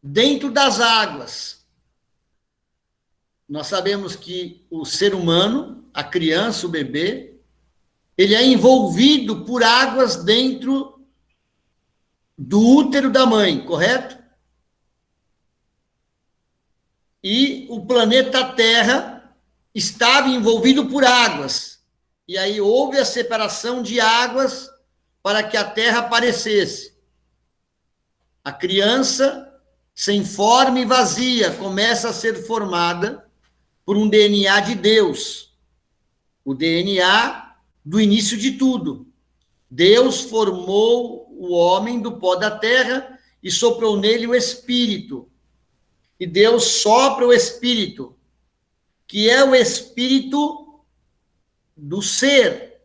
dentro das águas. Nós sabemos que o ser humano, a criança, o bebê, ele é envolvido por águas dentro do útero da mãe, correto? E o planeta Terra estava envolvido por águas. E aí houve a separação de águas para que a Terra aparecesse. A criança, sem forma e vazia, começa a ser formada por um DNA de Deus. O DNA do início de tudo. Deus formou o homem do pó da terra e soprou nele o espírito. E Deus sopra o espírito, que é o espírito do ser,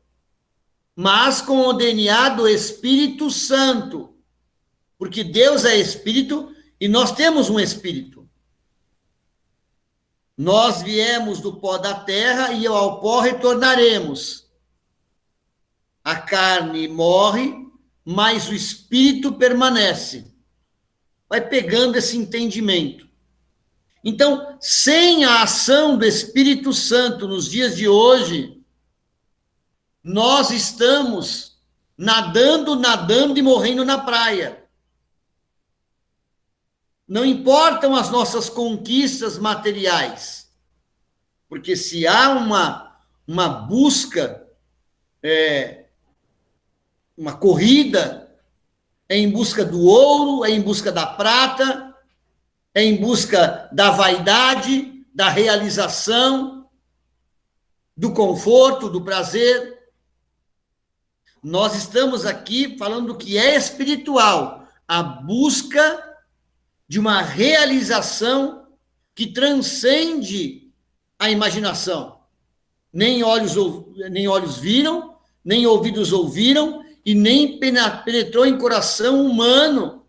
mas com o DNA do Espírito Santo. Porque Deus é espírito e nós temos um espírito. Nós viemos do pó da terra e ao pó retornaremos. A carne morre, mas o espírito permanece. Vai pegando esse entendimento. Então, sem a ação do Espírito Santo nos dias de hoje, nós estamos nadando e morrendo na praia. Não importam as nossas conquistas materiais, porque se há uma busca, uma corrida, é em busca do ouro, é em busca da prata, é em busca da vaidade, da realização, do conforto, do prazer. Nós estamos aqui falando do que é espiritual, a busca de uma realização que transcende a imaginação. Nem olhos viram, nem ouvidos ouviram, e nem penetrou em coração humano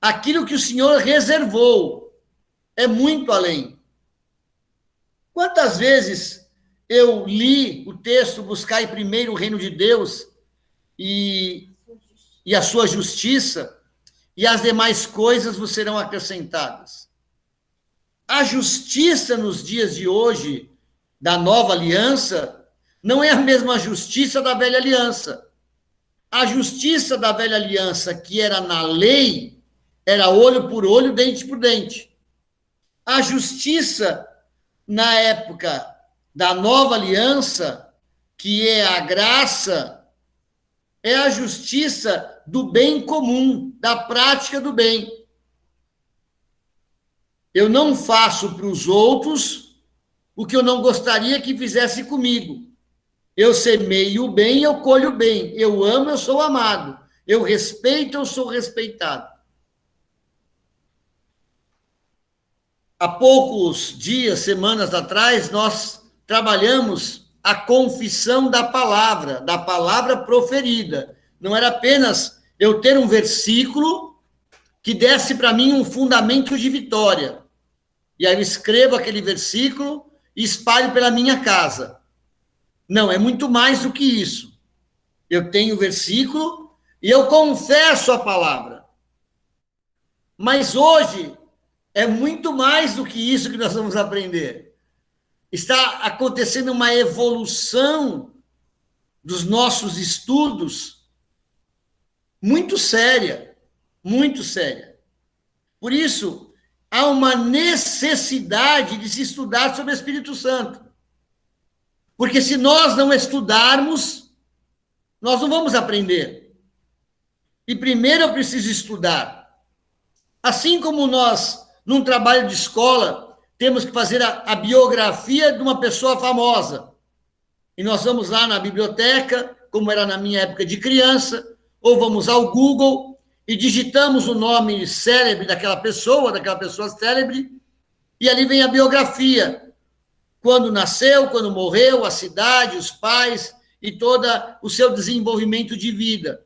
aquilo que o Senhor reservou. É muito além. Quantas vezes eu li o texto Buscai primeiro o reino de Deus e a sua justiça, e as demais coisas vos serão acrescentadas. A justiça nos dias de hoje, da nova aliança, não é a mesma justiça da velha aliança. A justiça da velha aliança, que era na lei, era olho por olho, dente por dente. A justiça, na época da nova aliança, que é a graça, é a justiça do bem comum, da prática do bem. Eu não faço para os outros o que eu não gostaria que fizesse comigo. Eu semeio o bem, eu colho o bem. Eu amo, eu sou amado. Eu respeito, eu sou respeitado. Há poucos dias, semanas atrás, nós trabalhamos a confissão da palavra proferida. Não era apenas eu ter um versículo que desse para mim um fundamento de vitória. E aí eu escrevo aquele versículo e espalho pela minha casa. Não, é muito mais do que isso. Eu tenho o versículo e eu confesso a palavra. Mas hoje é muito mais do que isso que nós vamos aprender. Está acontecendo uma evolução dos nossos estudos muito séria, muito séria. Por isso, há uma necessidade de se estudar sobre o Espírito Santo. Porque se nós não estudarmos, nós não vamos aprender. E primeiro eu preciso estudar. Assim como nós, num trabalho de escola, temos que fazer a biografia de uma pessoa famosa. E nós vamos lá na biblioteca, como era na minha época de criança, ou vamos ao Google e digitamos o nome célebre daquela pessoa célebre, e ali vem a biografia. Quando nasceu, quando morreu, a cidade, os pais e todo o seu desenvolvimento de vida.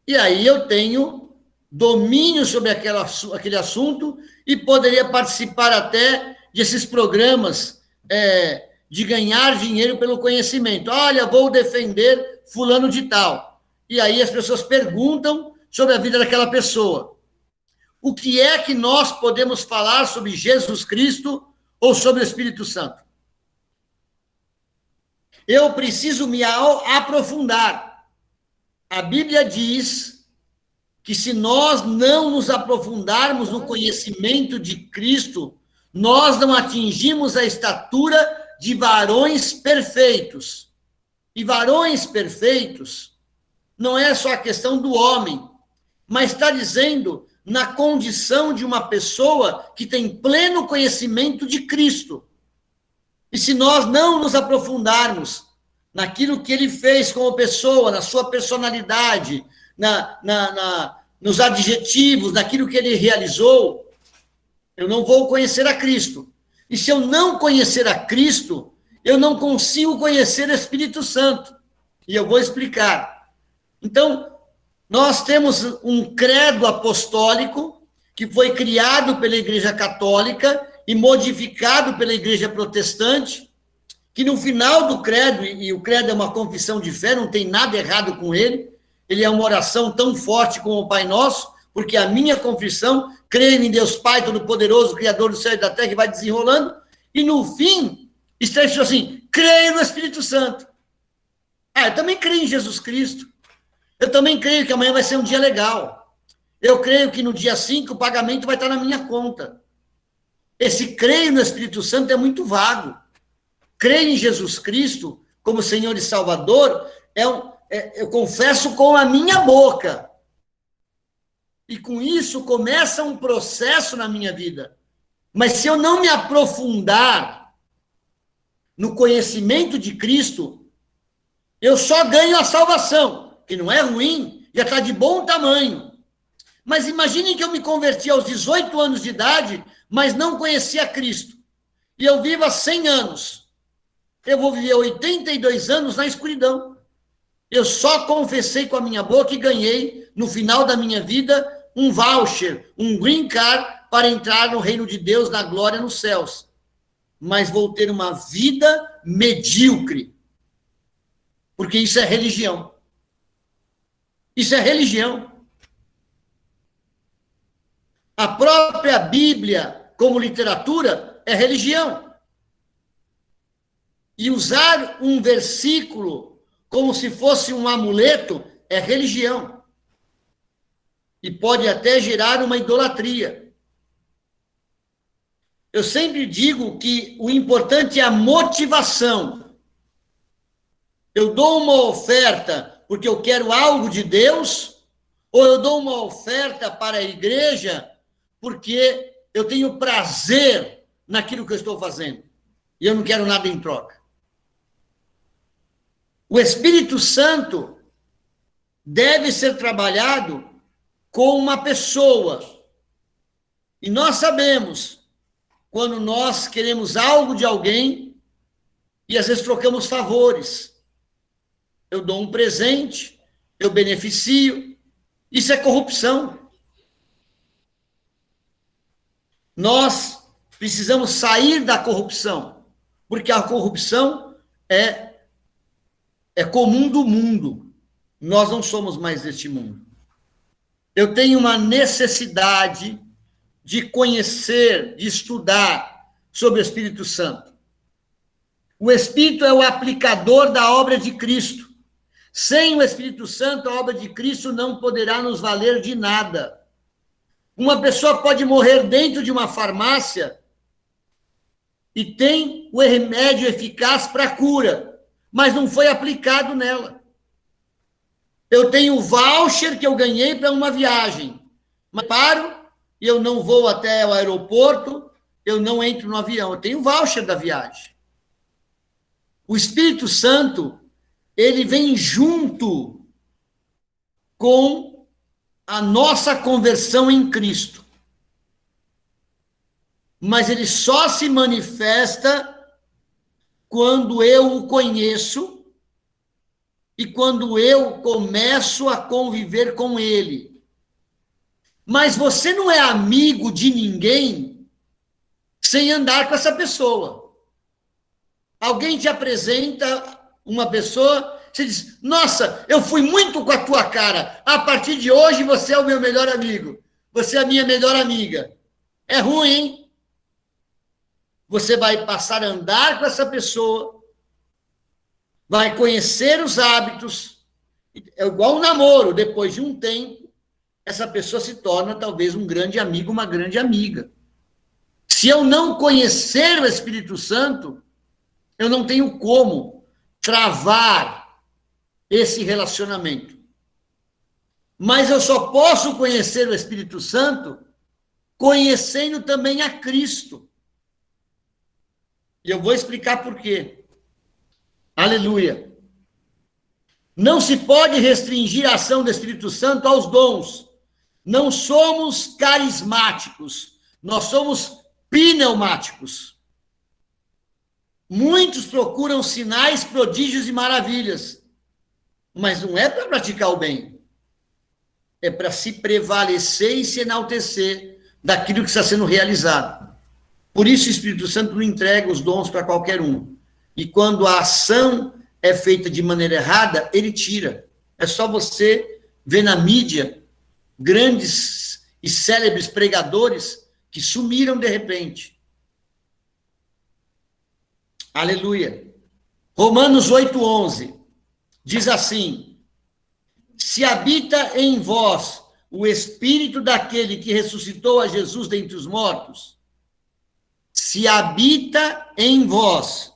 E aí eu tenho domínio sobre aquele assunto e poderia participar até desses programas de ganhar dinheiro pelo conhecimento. Olha, vou defender fulano de tal. E aí as pessoas perguntam sobre a vida daquela pessoa. o que é que nós podemos falar sobre Jesus Cristo ou sobre o Espírito Santo? Eu preciso me aprofundar. A Bíblia diz que se nós não nos aprofundarmos no conhecimento de Cristo, nós não atingimos a estatura de varões perfeitos. E varões perfeitos não é só a questão do homem, mas está dizendo na condição de uma pessoa que tem pleno conhecimento de Cristo. E se nós não nos aprofundarmos naquilo que ele fez como pessoa, na sua personalidade, nos adjetivos, naquilo que ele realizou, eu não vou conhecer a Cristo. E se eu não conhecer a Cristo, eu não consigo conhecer o Espírito Santo. E eu vou explicar. Então, nós temos um credo apostólico que foi criado pela Igreja Católica e modificado pela Igreja Protestante, que no final do credo, e o credo é uma confissão de fé, não tem nada errado com ele é uma oração tão forte como o Pai Nosso, porque a minha confissão, creio em Deus Pai Todo-Poderoso, Criador do céu e da terra, que vai desenrolando, e no fim, está escrito assim, creio no Espírito Santo. Eu também creio em Jesus Cristo. Eu também creio que amanhã vai ser um dia legal. Eu creio que no dia 5 o pagamento vai estar na minha conta. Esse creio no Espírito Santo é muito vago. Creio em Jesus Cristo como Senhor e Salvador, eu confesso com a minha boca. E com isso começa um processo na minha vida. Mas se eu não me aprofundar no conhecimento de Cristo, eu só ganho a salvação, que não é ruim, já está de bom tamanho. Mas imaginem que eu me converti aos 18 anos de idade, mas não conhecia Cristo. E eu vivo há 100 anos. Eu vou viver 82 anos na escuridão. Eu só confessei com a minha boca e ganhei, no final da minha vida, um voucher, um green card para entrar no reino de Deus, na glória nos céus. Mas vou ter uma vida medíocre. Porque isso é religião. Isso é religião. A própria Bíblia, como literatura, é religião. E usar um versículo como se fosse um amuleto é religião. E pode até gerar uma idolatria. Eu sempre digo que o importante é a motivação. Eu dou uma oferta porque eu quero algo de Deus, ou eu dou uma oferta para a igreja porque eu tenho prazer naquilo que eu estou fazendo e eu não quero nada em troca. O Espírito Santo deve ser trabalhado com uma pessoa. E nós sabemos quando nós queremos algo de alguém e às vezes trocamos favores. Eu dou um presente, eu beneficio. Isso é corrupção. Nós precisamos sair da corrupção, porque a corrupção é comum do mundo. Nós não somos mais deste mundo. Eu tenho uma necessidade de conhecer, de estudar sobre o Espírito Santo. O Espírito é o aplicador da obra de Cristo. Sem o Espírito Santo, a obra de Cristo não poderá nos valer de nada. Uma pessoa pode morrer dentro de uma farmácia e tem o remédio eficaz para a cura, mas não foi aplicado nela. Eu tenho o voucher que eu ganhei para uma viagem, mas paro e eu não vou até o aeroporto, eu não entro no avião, eu tenho o voucher da viagem. O Espírito Santo, ele vem junto com a nossa conversão em Cristo. Mas ele só se manifesta quando eu o conheço e quando eu começo a conviver com ele. Mas você não é amigo de ninguém sem andar com essa pessoa. Alguém te apresenta uma pessoa, você diz, nossa, eu fui muito com a tua cara, a partir de hoje você é o meu melhor amigo. você é a minha melhor amiga. É ruim, hein? Você vai passar a andar com essa pessoa, vai conhecer os hábitos, é igual um namoro, depois de um tempo, essa pessoa se torna talvez um grande amigo, uma grande amiga. Se eu não conhecer o Espírito Santo, eu não tenho como travar esse relacionamento. Mas eu só posso conhecer o Espírito Santo conhecendo também a Cristo. E eu vou explicar por quê. Aleluia. Não se pode restringir a ação do Espírito Santo aos dons. Não somos carismáticos, nós somos pneumáticos. Muitos procuram sinais, prodígios e maravilhas, mas não é para praticar o bem, é para se prevalecer e se enaltecer daquilo que está sendo realizado. Por isso o Espírito Santo não entrega os dons para qualquer um. E quando a ação é feita de maneira errada, ele tira. É só você ver na mídia grandes e célebres pregadores que sumiram de repente. Aleluia. Romanos 8:11 diz assim: se habita em vós o espírito daquele que ressuscitou a Jesus dentre os mortos, se habita em vós.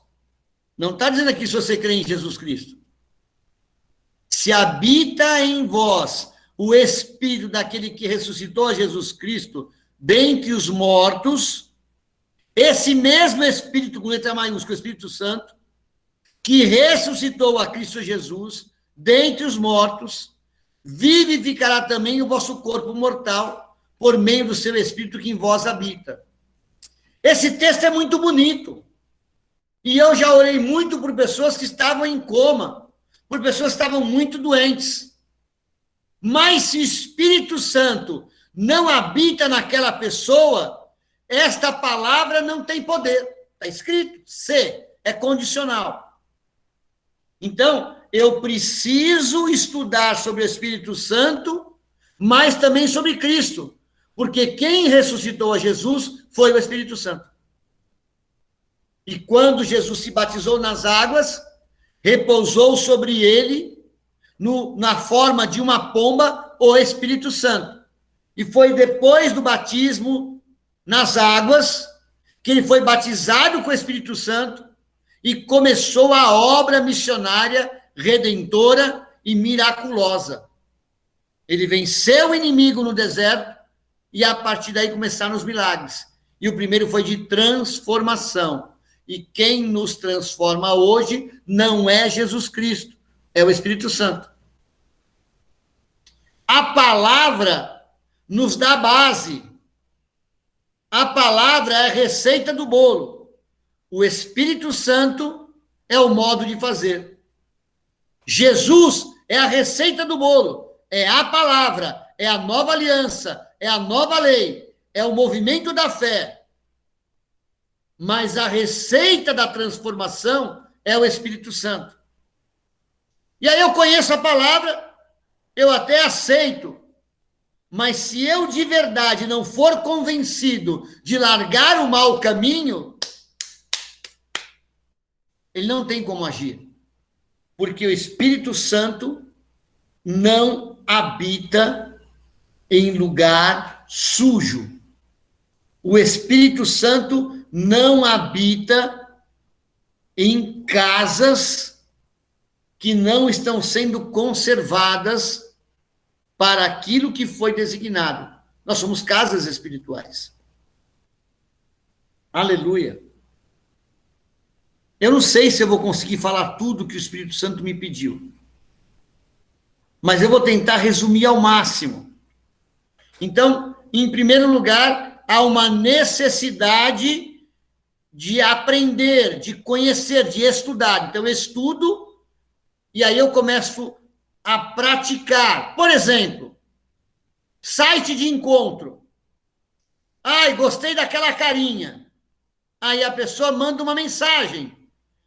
Não está dizendo aqui se você crê em Jesus Cristo. Se habita em vós o espírito daquele que ressuscitou a Jesus Cristo dentre os mortos, esse mesmo Espírito, com letra maiúscula, o Espírito Santo, que ressuscitou a Cristo Jesus dentre os mortos, vivificará também o vosso corpo mortal por meio do seu Espírito que em vós habita. Esse texto é muito bonito. E eu já orei muito por pessoas que estavam em coma, por pessoas que estavam muito doentes. Mas se o Espírito Santo não habita naquela pessoa, esta palavra não tem poder. Está escrito, se, é condicional. Então, eu preciso estudar sobre o Espírito Santo, mas também sobre Cristo, porque quem ressuscitou a Jesus foi o Espírito Santo. E quando Jesus se batizou nas águas, repousou sobre ele, na forma de uma pomba, o Espírito Santo. E foi depois do batismo nas águas que ele foi batizado com o Espírito Santo e começou a obra missionária, redentora e miraculosa. Ele venceu o inimigo no deserto e a partir daí começaram os milagres. E o primeiro foi de transformação. E quem nos transforma hoje não é Jesus Cristo, é o Espírito Santo. A palavra nos dá base. A palavra é a receita do bolo. O Espírito Santo é o modo de fazer. Jesus é a receita do bolo. É a palavra, é a nova aliança, é a nova lei, é o movimento da fé. Mas a receita da transformação é o Espírito Santo. E aí eu conheço a palavra, eu até aceito, mas se eu de verdade não for convencido de largar o mau caminho, ele não tem como agir. Porque o Espírito Santo não habita em lugar sujo. O Espírito Santo não habita em casas que não estão sendo conservadas para aquilo que foi designado. Nós somos casas espirituais. Aleluia. Eu não sei se eu vou conseguir falar tudo que o Espírito Santo me pediu, mas eu vou tentar resumir ao máximo. Então, em primeiro lugar, há uma necessidade de aprender, de conhecer, de estudar. Então, eu estudo e aí eu começo a praticar. Por exemplo, site de encontro. Ai, gostei daquela carinha. Aí a pessoa manda uma mensagem.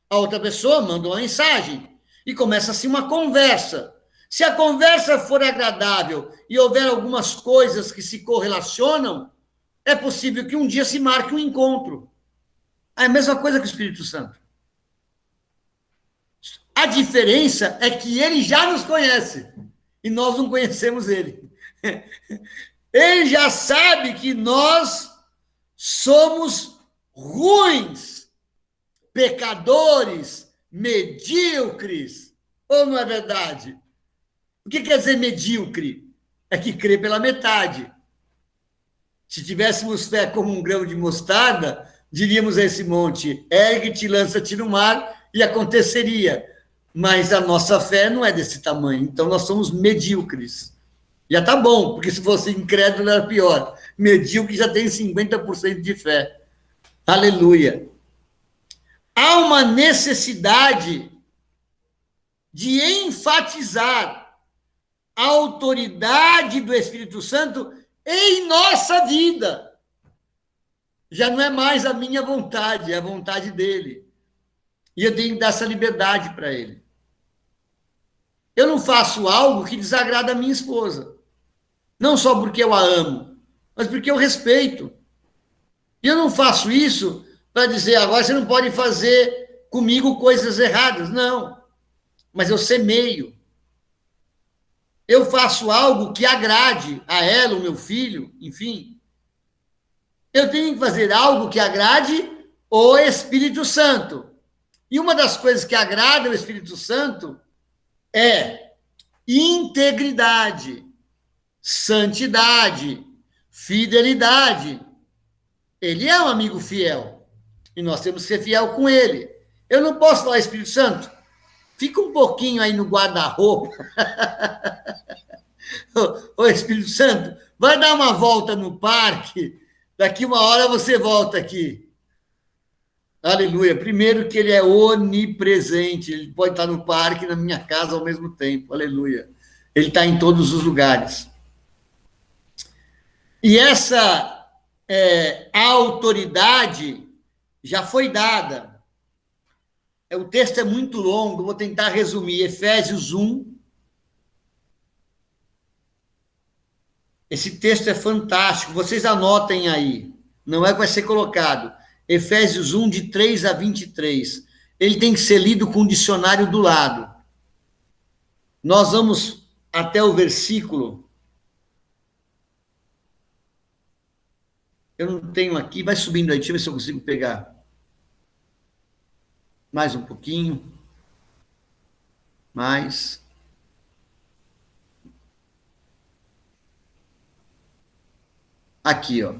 A outra pessoa manda uma mensagem. E começa assim uma conversa. Se a conversa for agradável e houver algumas coisas que se correlacionam, é possível que um dia se marque um encontro. É a mesma coisa que o Espírito Santo. A diferença é que ele já nos conhece e nós não conhecemos ele. Ele já sabe que nós somos ruins, pecadores, medíocres. Ou não é verdade? O que quer dizer medíocre? É que crê pela metade. Se tivéssemos fé como um grão de mostarda, diríamos a esse monte, ergue-te, lança-te no mar, e aconteceria. Mas a nossa fé não é desse tamanho, então nós somos medíocres. Já está bom, porque se fosse incrédulo era pior. Medíocre já tem 50% de fé. Aleluia. Há uma necessidade de enfatizar a autoridade do Espírito Santo em nossa vida. Já não é mais a minha vontade, é a vontade dele. E eu tenho que dar essa liberdade para ele. Eu não faço algo que desagrada a minha esposa. Não só porque eu a amo, mas porque eu respeito. E eu não faço isso para dizer, agora você não pode fazer comigo coisas erradas. Não. Mas eu semeio. Eu faço algo que agrade a ela, o meu filho, enfim. Eu tenho que fazer algo que agrade o Espírito Santo. E uma das coisas que agrada o Espírito Santo é integridade, santidade, fidelidade. Ele é um amigo fiel. E nós temos que ser fiel com ele. Eu não posso falar, Espírito Santo, fica um pouquinho aí no guarda-roupa. Ô, Espírito Santo, vai dar uma volta no parque, daqui uma hora você volta aqui. Aleluia. Primeiro que ele é onipresente, ele pode estar no parque e na minha casa ao mesmo tempo. Aleluia. Ele está em todos os lugares. E essa autoridade já foi dada. O texto é muito longo, vou tentar resumir. Efésios 1. Esse texto é fantástico, vocês anotem aí. Não é que vai ser colocado. Efésios 1, de 3 a 23. Ele tem que ser lido com o dicionário do lado. Nós vamos até o versículo. Eu não tenho aqui, vai subindo aí, deixa eu ver se eu consigo pegar. Mais um pouquinho. Mais. Aqui, ó.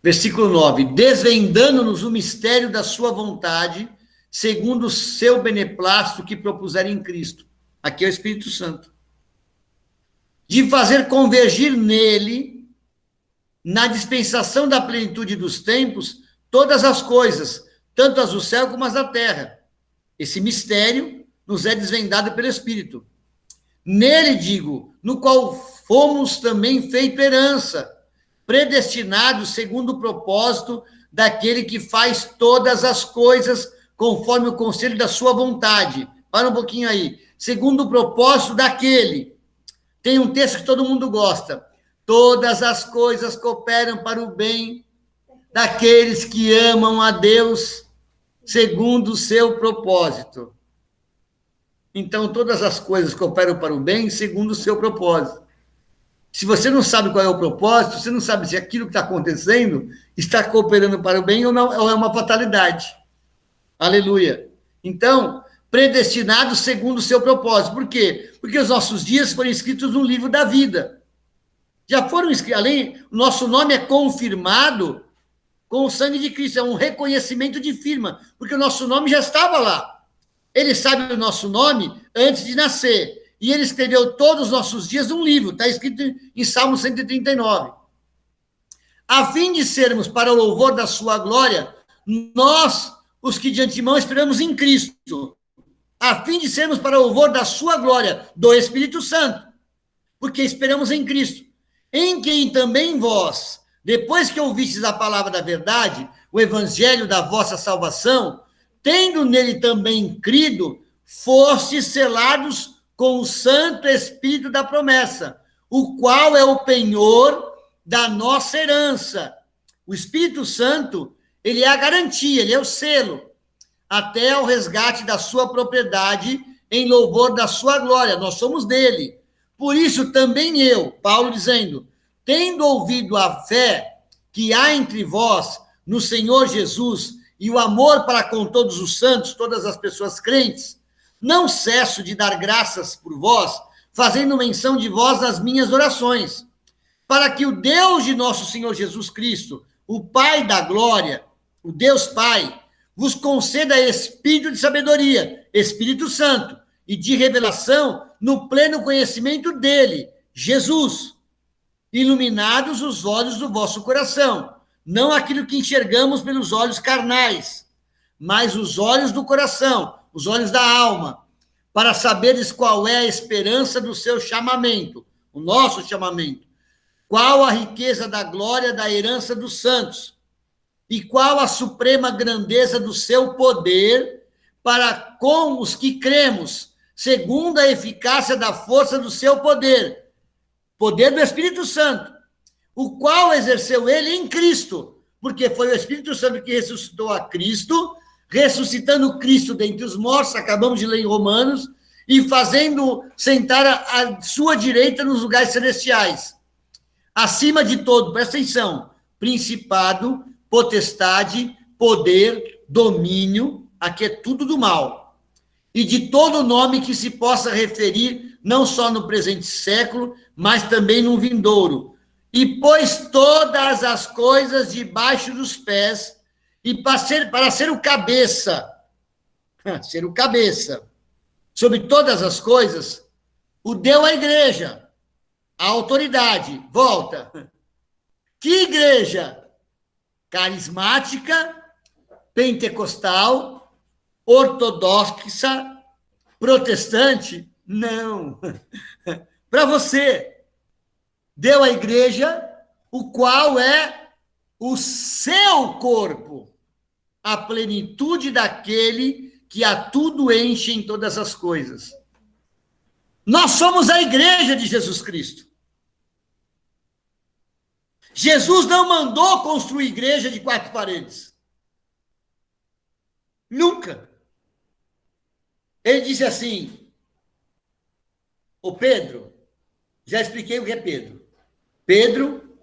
Versículo 9. Desvendando-nos o mistério da sua vontade, segundo o seu beneplácito que propuser em Cristo. Aqui é o Espírito Santo. De fazer convergir nele, na dispensação da plenitude dos tempos, todas as coisas, tanto as do céu como as da terra. Esse mistério nos é desvendado pelo Espírito. Nele, digo, no qual fomos também feito herança, predestinados segundo o propósito daquele que faz todas as coisas conforme o conselho da sua vontade. Para um pouquinho aí. Segundo o propósito daquele. Tem um texto que todo mundo gosta. Todas as coisas cooperam para o bem daqueles que amam a Deus segundo o seu propósito. Então, todas as coisas cooperam para o bem segundo o seu propósito. Se você não sabe qual é o propósito, você não sabe se aquilo que está acontecendo está cooperando para o bem ou não, ou é uma fatalidade. Aleluia. Então, predestinado segundo o seu propósito. Por quê? Porque os nossos dias foram escritos no livro da vida. Já foram escritos, além, o nosso nome é confirmado com o sangue de Cristo, é um reconhecimento de firma, porque o nosso nome já estava lá. Ele sabe o nosso nome antes de nascer. E ele escreveu todos os nossos dias num livro, está escrito em Salmo 139. A fim de sermos para o louvor da sua glória, nós, os que de antemão esperamos em Cristo, a fim de sermos para o louvor da sua glória, do Espírito Santo, porque esperamos em Cristo, em quem também vós, depois que ouvistes a palavra da verdade, o evangelho da vossa salvação, tendo nele também crido, fostes selados com o Santo Espírito da promessa, o qual é o penhor da nossa herança. O Espírito Santo, ele é a garantia, ele é o selo, até ao resgate da sua propriedade, em louvor da sua glória. Nós somos dele. Por isso também eu, Paulo dizendo, tendo ouvido a fé que há entre vós no Senhor Jesus e o amor para com todos os santos, todas as pessoas crentes, não cesso de dar graças por vós, fazendo menção de vós nas minhas orações, para que o Deus de nosso Senhor Jesus Cristo, o Pai da glória, o Deus Pai, vos conceda espírito de sabedoria, Espírito Santo, e de revelação no pleno conhecimento dele, Jesus, iluminados os olhos do vosso coração, não aquilo que enxergamos pelos olhos carnais, mas os olhos do coração, os olhos da alma, para saberes qual é a esperança do seu chamamento, o nosso chamamento, qual a riqueza da glória da herança dos santos, e qual a suprema grandeza do seu poder para com os que cremos, segundo a eficácia da força do seu poder, poder do Espírito Santo, o qual exerceu ele em Cristo, porque foi o Espírito Santo que ressuscitou a Cristo, ressuscitando Cristo dentre os mortos, acabamos de ler em Romanos, e fazendo sentar a sua direita nos lugares celestiais. Acima de todo, presta atenção, principado, potestade, poder, domínio, aqui é tudo do mal, e de todo nome que se possa referir, não só no presente século, mas também no vindouro. E pôs todas as coisas debaixo dos pés, e para ser o cabeça, sobre todas as coisas, o deu à igreja, a autoridade. Volta. Que igreja? Carismática, pentecostal, ortodoxa, protestante? Não. Para você, deu à igreja, o qual é o seu corpo, a plenitude daquele que a tudo enche em todas as coisas. Nós somos a igreja de Jesus Cristo. Jesus não mandou construir igreja de 4 paredes. Nunca. Ele disse assim, ô Pedro, já expliquei o que é Pedro. Pedro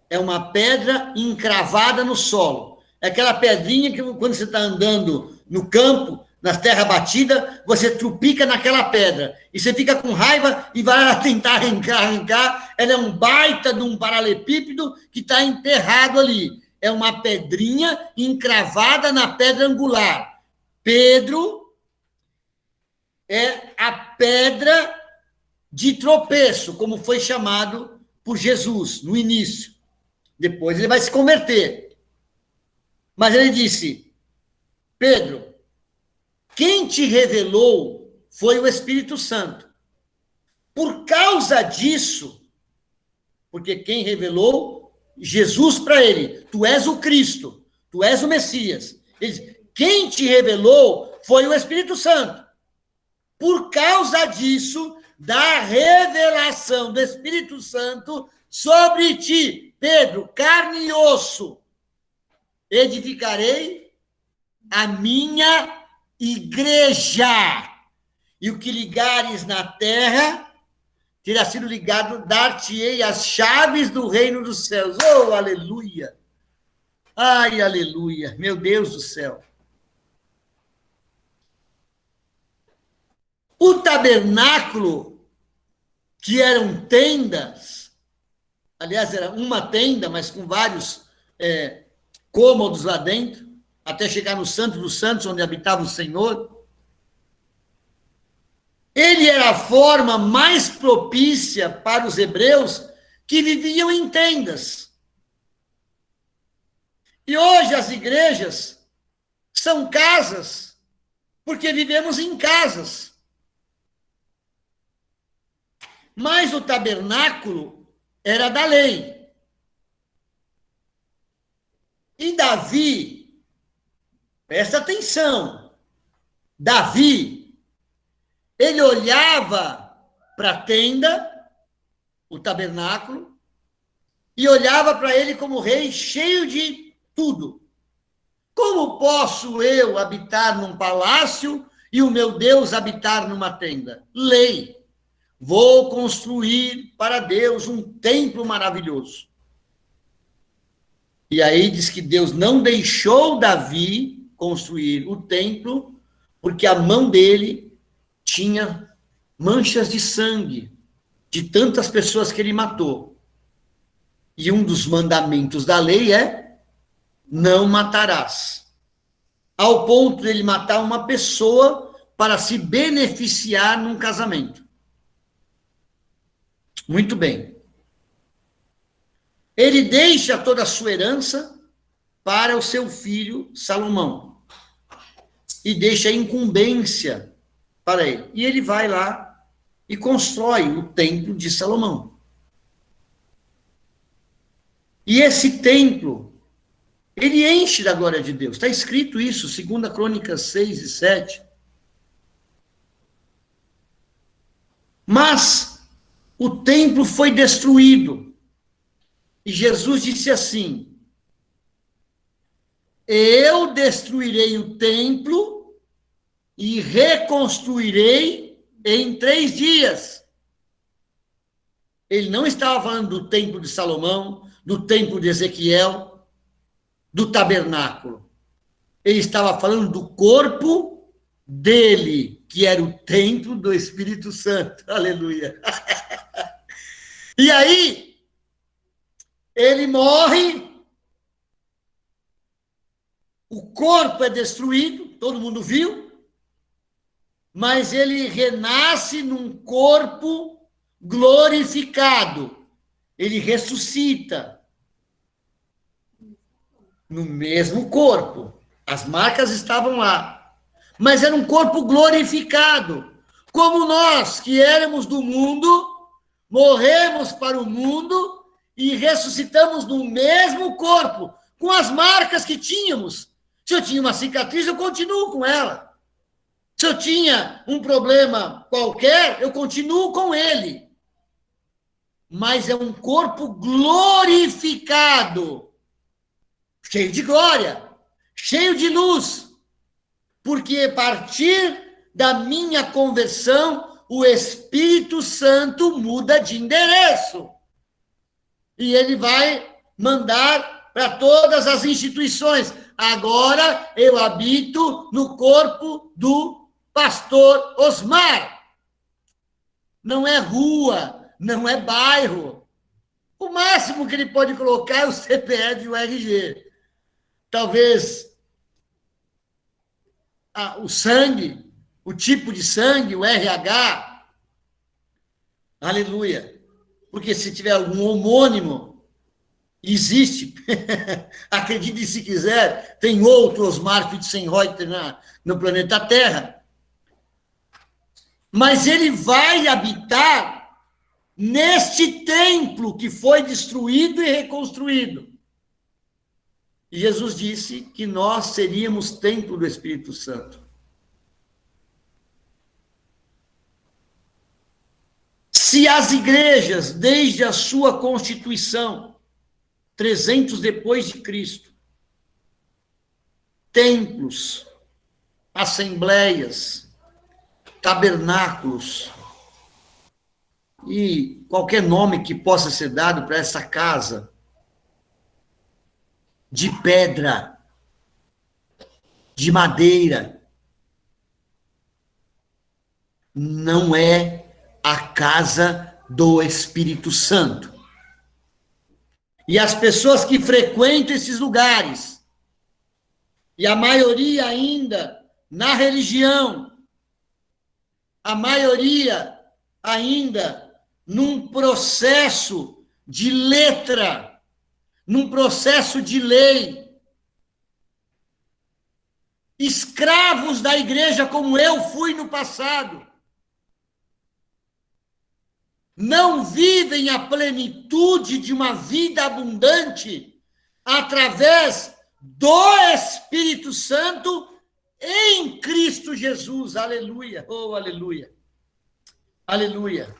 é uma pedra encravada no solo. É aquela pedrinha que quando você está andando no campo, na terra batida, você trupica naquela pedra. E você fica com raiva e vai tentar arrancar. Ela é um baita de um paralelepípedo que está enterrado ali. É uma pedrinha encravada na pedra angular. Pedro é a pedra de tropeço, como foi chamado por Jesus no início. Depois ele vai se converter. Mas ele disse, Pedro, quem te revelou foi o Espírito Santo. Por causa disso, porque quem revelou? Jesus para ele. Tu és o Cristo, tu és o Messias. Ele diz, quem te revelou foi o Espírito Santo. Por causa disso, da revelação do Espírito Santo sobre ti, Pedro, carne e osso, edificarei a minha igreja, e o que ligares na terra terá sido ligado, dar-te-ei as chaves do reino dos céus. Oh, aleluia! Ai, aleluia! Meu Deus do céu! O tabernáculo, que eram tendas, aliás, era uma tenda, mas com vários cômodos lá dentro, até chegar no Santo dos Santos, onde habitava o Senhor. Ele era a forma mais propícia para os hebreus que viviam em tendas. E hoje as igrejas são casas, porque vivemos em casas. Mas o tabernáculo era da lei. E Davi, presta atenção, Davi, ele olhava para a tenda, o tabernáculo, e olhava para ele como rei, cheio de tudo. Como posso eu habitar num palácio e o meu Deus habitar numa tenda? Lei. Vou construir para Deus um templo maravilhoso. E aí diz que Deus não deixou Davi construir o templo, porque a mão dele tinha manchas de sangue de tantas pessoas que ele matou. E um dos mandamentos da lei é: não matarás. Ao ponto de ele matar uma pessoa para se beneficiar num casamento. Muito bem. Ele deixa toda a sua herança para o seu filho Salomão. E deixa a incumbência para ele. E ele vai lá e constrói o templo de Salomão. E esse templo, ele enche da glória de Deus. Está escrito isso, 2 Crônicas 6 e 7. Mas o templo foi destruído. E Jesus disse assim: eu destruirei o templo e reconstruirei em 3 dias. Ele não estava falando do templo de Salomão, do templo de Ezequiel, do tabernáculo. Ele estava falando do corpo dele, que era o templo do Espírito Santo. Aleluia. E aí, ele morre, o corpo é destruído, todo mundo viu, mas ele renasce num corpo glorificado. Ele ressuscita no mesmo corpo. As marcas estavam lá, mas era um corpo glorificado. Como nós, que éramos do mundo, morremos para o mundo e ressuscitamos no mesmo corpo, com as marcas que tínhamos. Se eu tinha uma cicatriz, eu continuo com ela. Se eu tinha um problema qualquer, eu continuo com ele. Mas é um corpo glorificado, cheio de glória, cheio de luz, porque a partir da minha conversão, o Espírito Santo muda de endereço. E ele vai mandar para todas as instituições: agora eu habito no corpo do pastor Osmar. Não é rua, não é bairro. O máximo que ele pode colocar é o CPF e o RG. Talvez o sangue, o tipo de sangue, o RH. Aleluia. Porque se tiver algum homônimo, existe. Acredite se quiser, tem outro Osmar Fitzenreuter no planeta Terra. Mas ele vai habitar neste templo que foi destruído e reconstruído. E Jesus disse que nós seríamos templo do Espírito Santo. Se as igrejas, desde a sua constituição, 300 depois de Cristo, templos, assembleias, tabernáculos, e qualquer nome que possa ser dado para essa casa, de pedra, de madeira, não é a casa do Espírito Santo. E as pessoas que frequentam esses lugares, e a maioria ainda na religião, a maioria ainda num processo de letra, num processo de lei, escravos da igreja como eu fui no passado, não vivem a plenitude de uma vida abundante através do Espírito Santo em Cristo Jesus. Aleluia, oh aleluia, aleluia.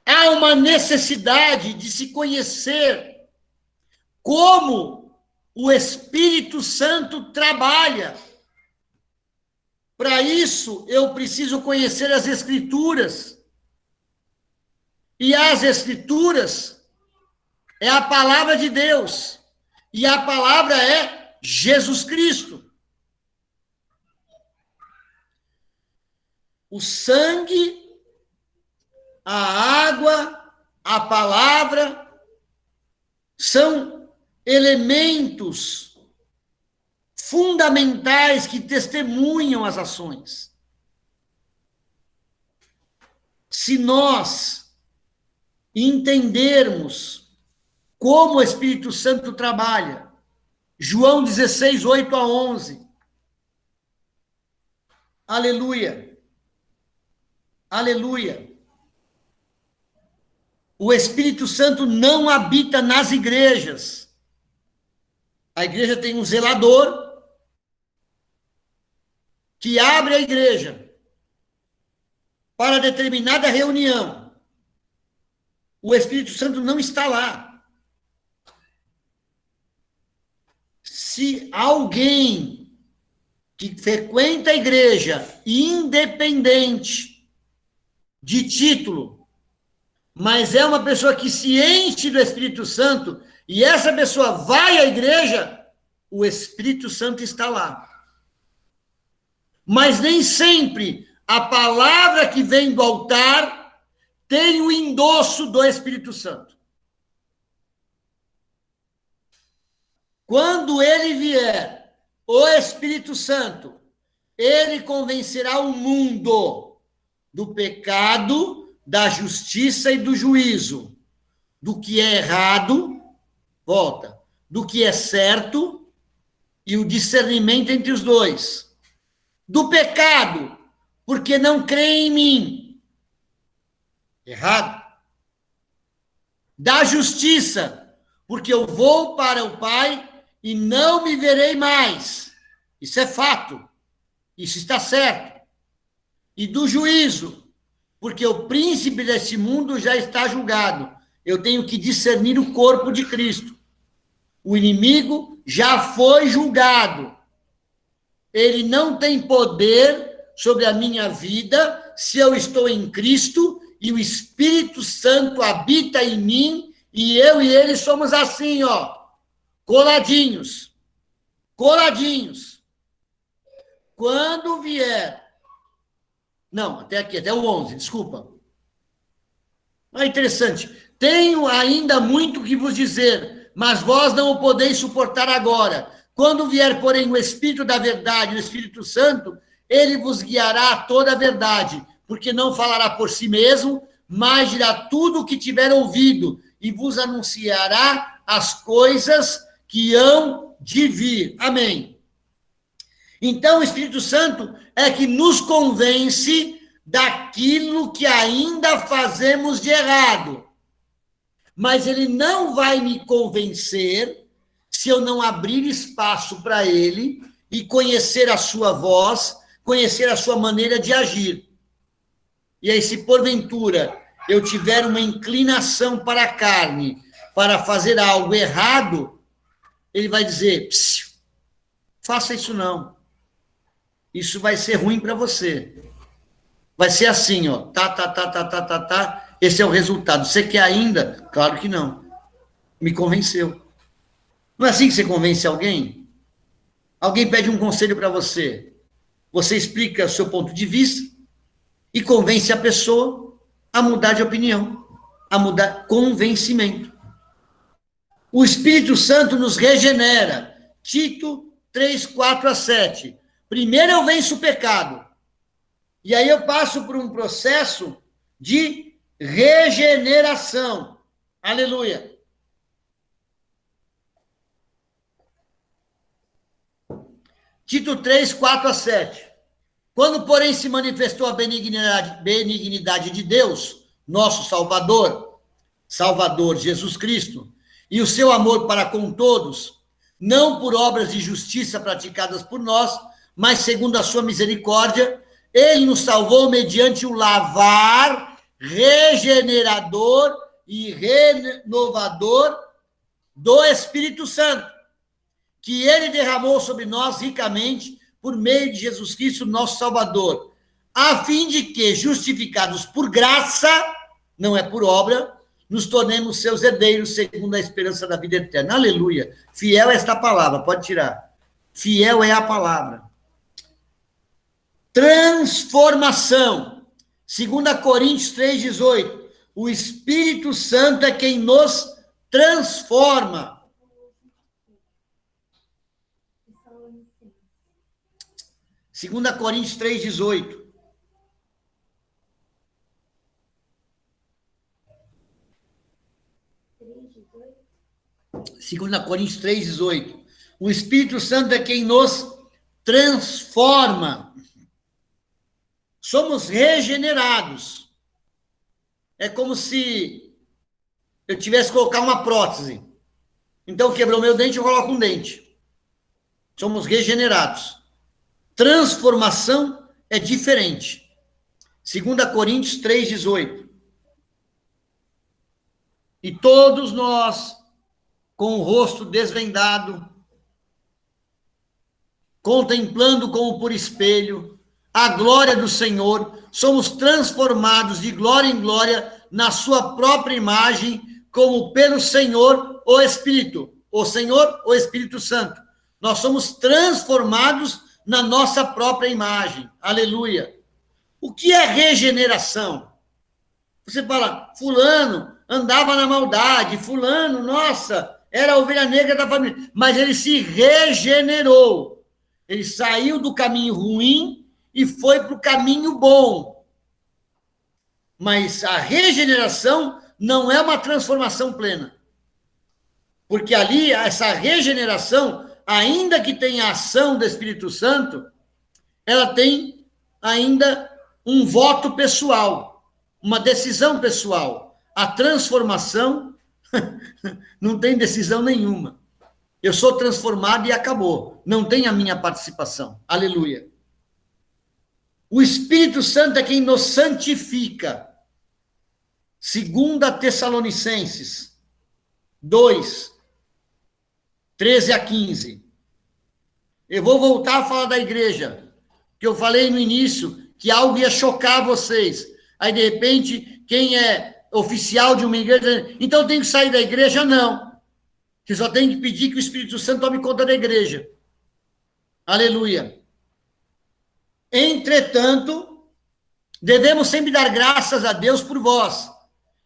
há uma necessidade de se conhecer como o Espírito Santo trabalha. Para isso, eu preciso conhecer as Escrituras. E as Escrituras é a palavra de Deus. E a palavra é Jesus Cristo. O sangue, a água, a palavra são elementos fundamentais que testemunham as ações. Se nós entendermos como o Espírito Santo trabalha, João 16, 8 a 11, aleluia, aleluia. O Espírito Santo não habita nas igrejas. A igreja tem um zelador que abre a igreja para determinada reunião. O Espírito Santo não está lá. Se alguém que frequenta a igreja, independente de título, mas é uma pessoa que se enche do Espírito Santo, e essa pessoa vai à igreja, o Espírito Santo está lá. Mas nem sempre a palavra que vem do altar tem o endosso do Espírito Santo. Quando ele vier, o Espírito Santo, ele convencerá o mundo do pecado, da justiça e do juízo, do que é errado, volta, do que é certo e o discernimento entre os dois. Do pecado, porque não crê em mim. Errado. Da justiça, porque eu vou para o Pai e não me verei mais. Isso é fato. Isso está certo. E do juízo, porque o príncipe deste mundo já está julgado. Eu tenho que discernir o corpo de Cristo. O inimigo já foi julgado. Ele não tem poder sobre a minha vida se eu estou em Cristo e o Espírito Santo habita em mim e eu e ele somos assim, ó, coladinhos. Coladinhos. Quando vier... Não, até aqui, até o 11, desculpa. É interessante. Tenho ainda muito que vos dizer, mas vós não o podeis suportar agora. Quando vier, porém, o Espírito da verdade, o Espírito Santo, ele vos guiará a toda a verdade, porque não falará por si mesmo, mas dirá tudo o que tiver ouvido, e vos anunciará as coisas que hão de vir. Amém. Então, o Espírito Santo é que nos convence daquilo que ainda fazemos de errado. Mas ele não vai me convencer se eu não abrir espaço para ele e conhecer a sua voz, conhecer a sua maneira de agir. E aí, se porventura eu tiver uma inclinação para a carne, para fazer algo errado, ele vai dizer, faça isso não. Isso vai ser ruim para você. Vai ser assim, ó, tá, esse é o resultado. Você quer ainda? Claro que não. Me convenceu. Não é assim que você convence alguém? Alguém pede um conselho para você. Você explica o seu ponto de vista e convence a pessoa a mudar de opinião, a mudar convencimento. O Espírito Santo nos regenera. Tito 3, 4 a 7. Primeiro eu venço o pecado. E aí eu passo por um processo de regeneração. Aleluia. Tito 3, 4 a 7. Quando, porém, se manifestou a benignidade de Deus, nosso Salvador Jesus Cristo, e o seu amor para com todos, não por obras de justiça praticadas por nós, mas segundo a sua misericórdia, ele nos salvou mediante o lavar regenerador e renovador do Espírito Santo, que ele derramou sobre nós ricamente por meio de Jesus Cristo, nosso Salvador, a fim de que, justificados por graça, não é por obra, nos tornemos seus herdeiros segundo a esperança da vida eterna. Aleluia. Fiel é esta palavra, pode tirar. Fiel é a palavra. Transformação. 2 Coríntios 3,18. O Espírito Santo é quem nos transforma. Segunda Coríntios 3,18. 2 Coríntios 3,18. O Espírito Santo é quem nos transforma. Somos regenerados. É como se eu tivesse que colocar uma prótese. Então, quebrou meu dente, eu coloco um dente. Somos regenerados. Transformação é diferente. 2 Coríntios 3,18. E todos nós, com o rosto desvendado, contemplando como por espelho a glória do Senhor, somos transformados de glória em glória na sua própria imagem, como pelo Senhor, o Espírito. O Senhor, o Espírito Santo. Nós somos transformados na nossa própria imagem. Aleluia. O que é regeneração? Você fala, fulano andava na maldade, fulano, nossa, era a ovelha negra da família, mas ele se regenerou. Ele saiu do caminho ruim e foi para o caminho bom. Mas a regeneração não é uma transformação plena. Porque ali, essa regeneração, ainda que tenha a ação do Espírito Santo, ela tem ainda um voto pessoal, uma decisão pessoal. A transformação não tem decisão nenhuma. Eu sou transformado e acabou. Não tem a minha participação. Aleluia. O Espírito Santo é quem nos santifica. 2 Tessalonicenses 2, 13 a 15. Eu vou voltar a falar da igreja, que eu falei no início que algo ia chocar vocês. Aí, de repente, quem é oficial de uma igreja, então tem que sair da igreja? Não. Você só tem que pedir que o Espírito Santo tome conta da igreja. Aleluia. Entretanto, devemos sempre dar graças a Deus por vós,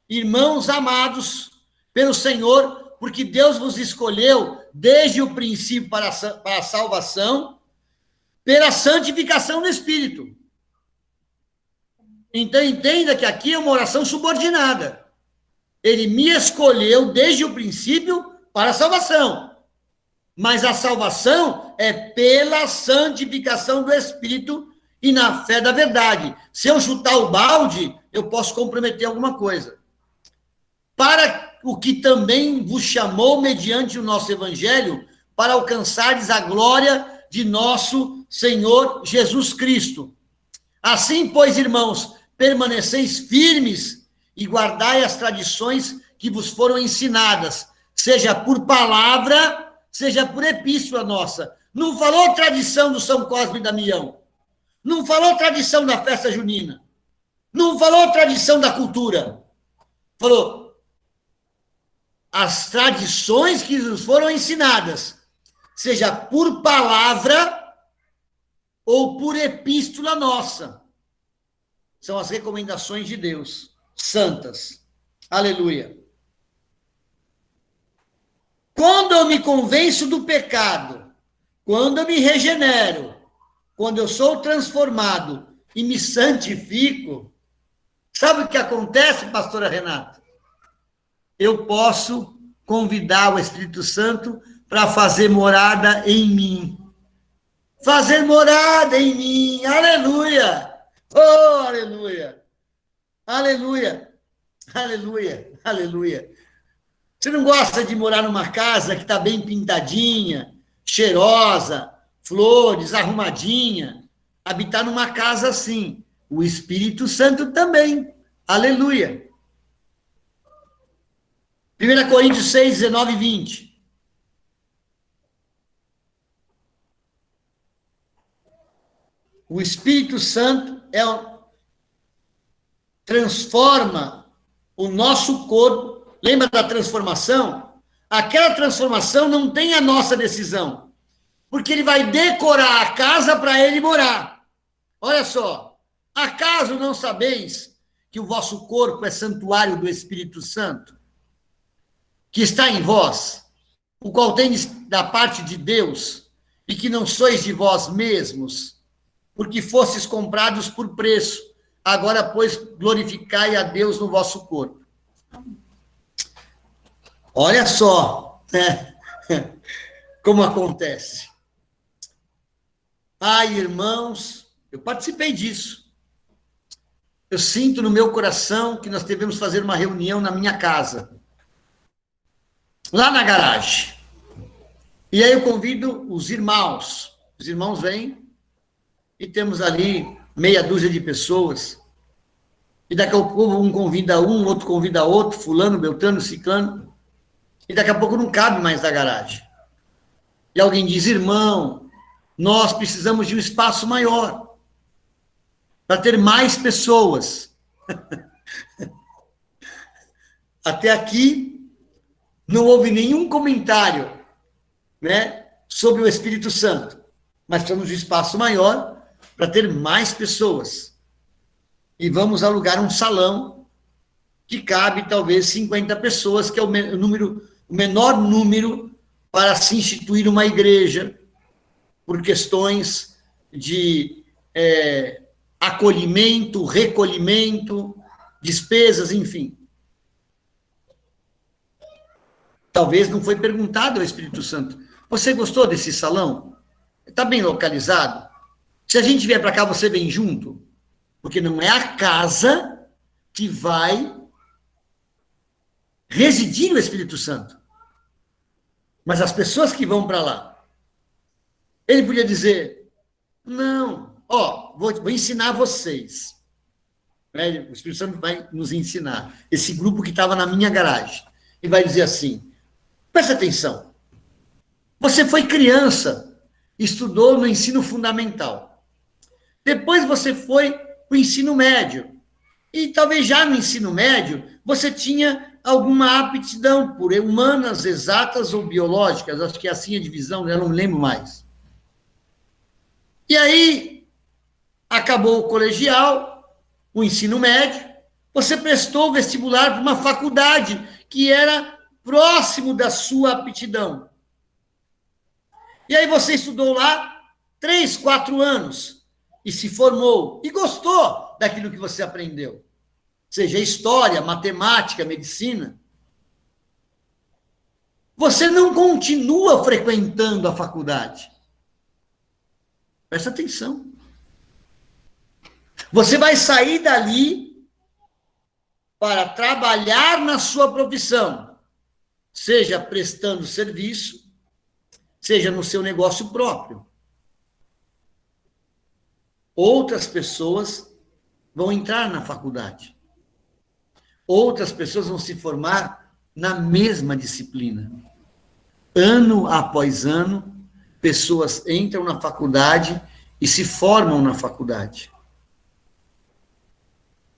irmãos amados pelo Senhor, porque Deus vos escolheu desde o princípio para a salvação, pela santificação do Espírito. Então, entenda que aqui é uma oração subordinada. Ele me escolheu desde o princípio para a salvação. Mas a salvação é pela santificação do Espírito e na fé da verdade. Se eu chutar o balde, eu posso comprometer alguma coisa. Para o que também vos chamou mediante o nosso evangelho, para alcançares a glória de nosso Senhor Jesus Cristo. Assim, pois, irmãos, permaneceis firmes e guardai as tradições que vos foram ensinadas, seja por palavra, seja por epístola nossa. Não falou tradição do São Cosme e Damião. Não falou tradição da festa junina. Não falou tradição da cultura. Falou as tradições que nos foram ensinadas, seja por palavra ou por epístola nossa. São as recomendações de Deus, santas. Aleluia. Quando eu me convenço do pecado, quando eu me regenero, quando eu sou transformado e me santifico, sabe o que acontece, pastora Renata? Eu posso convidar o Espírito Santo para fazer morada em mim. Fazer morada em mim. Aleluia! Oh, aleluia! Aleluia! Aleluia! Aleluia! Você não gosta de morar numa casa que está bem pintadinha, cheirosa, flores, arrumadinha? Habitar numa casa assim. O Espírito Santo também Aleluia. 1 Coríntios 6, 19 e 20. O Espírito Santo transforma o nosso corpo. Lembra da transformação? Aquela transformação não tem a nossa decisão, porque ele vai decorar a casa para ele morar. Olha só, acaso não sabeis que o vosso corpo é santuário do Espírito Santo, que está em vós, o qual tendes da parte de Deus, e que não sois de vós mesmos, porque fostes comprados por preço. Agora, pois, glorificai a Deus no vosso corpo. Olha só, né? Como acontece. Ai, irmãos, eu participei disso. Eu sinto no meu coração que nós devemos fazer uma reunião na minha casa, lá na garagem. E aí eu convido os irmãos. Os irmãos vêm e temos ali meia dúzia de pessoas. E daqui a pouco um convida um, outro convida outro, fulano, beltrano, ciclano. E daqui a pouco não cabe mais na garagem. E alguém diz, irmão, nós precisamos de um espaço maior para ter mais pessoas. Até aqui não houve nenhum comentário, né, sobre o Espírito Santo. Mas precisamos de um espaço maior para ter mais pessoas. E vamos alugar um salão que cabe talvez 50 pessoas, que é o menor número para se instituir uma igreja, por questões de acolhimento, recolhimento, despesas, enfim. Talvez não foi perguntado ao Espírito Santo, você gostou desse salão? Está bem localizado? Se a gente vier para cá, você vem junto? Porque não é a casa que vai residir o Espírito Santo, mas as pessoas que vão para lá. Ele podia dizer, não, vou ensinar vocês. O Espírito Santo vai nos ensinar. Esse grupo que estava na minha garagem. E vai dizer assim, presta atenção, você foi criança, estudou no ensino fundamental. Depois você foi para o ensino médio. E talvez já no ensino médio você tinha alguma aptidão por humanas, exatas ou biológicas. Acho que é assim a divisão, eu não me lembro mais. E aí, acabou o colegial, o ensino médio, você prestou o vestibular para uma faculdade que era próximo da sua aptidão. E aí você estudou lá 3, 4 anos e se formou e gostou daquilo que você aprendeu. Seja história, matemática, medicina. Você não continua frequentando a faculdade. Presta atenção. Você vai sair dali para trabalhar na sua profissão, seja prestando serviço, seja no seu negócio próprio. Outras pessoas vão entrar na faculdade. Outras pessoas vão se formar na mesma disciplina. Ano após ano, pessoas entram na faculdade e se formam na faculdade.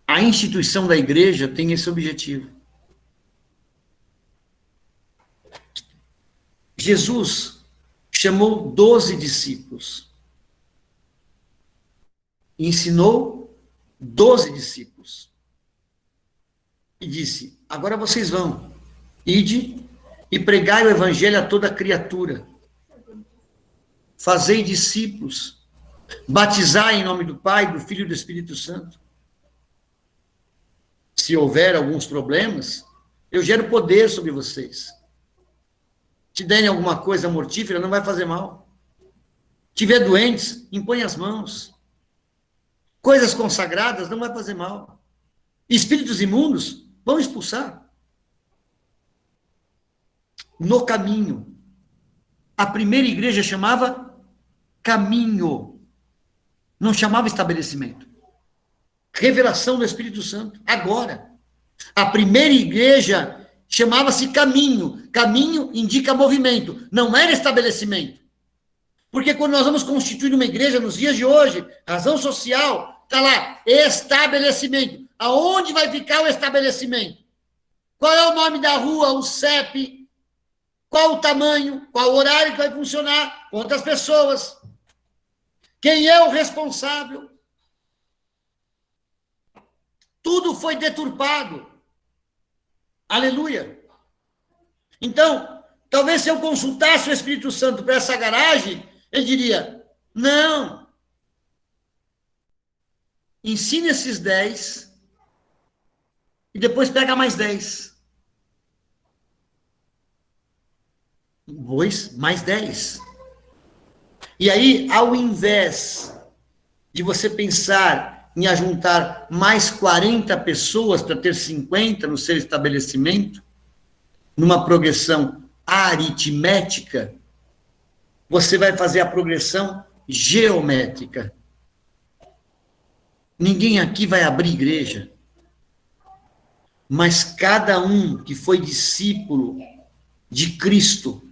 A instituição da igreja tem esse objetivo. Jesus chamou 12 discípulos. Ensinou 12 discípulos. E disse, agora vocês vão, ide e pregai o evangelho a toda criatura. Fazei discípulos, batizai em nome do Pai, do Filho e do Espírito Santo. Se houver alguns problemas, eu gero poder sobre vocês. Te derem alguma coisa mortífera, não vai fazer mal. Tiver doentes, impõe as mãos. Coisas consagradas, não vai fazer mal. Espíritos imundos, vão expulsar. No caminho. A primeira igreja chamava caminho. Não chamava estabelecimento. revelação do Espírito Santo, agora. A primeira igreja chamava-se caminho. Caminho indica movimento, não era estabelecimento. Porque quando nós vamos constituir uma igreja nos dias de hoje, razão social, está lá, estabelecimento. Aonde vai ficar o estabelecimento? Qual é o nome da rua, o CEP? Qual o tamanho? Qual o horário que vai funcionar? Quantas pessoas? Quem é o responsável? Tudo foi deturpado. Aleluia. Então, talvez se eu consultasse o Espírito Santo para essa garagem, ele diria, não, ensina esses 10 e depois pega mais 10. Depois, mais 10. E aí, ao invés de você pensar em ajuntar mais 40 pessoas para ter 50 no seu estabelecimento, numa progressão aritmética, você vai fazer a progressão geométrica. Ninguém aqui vai abrir igreja, mas cada um que foi discípulo de Cristo,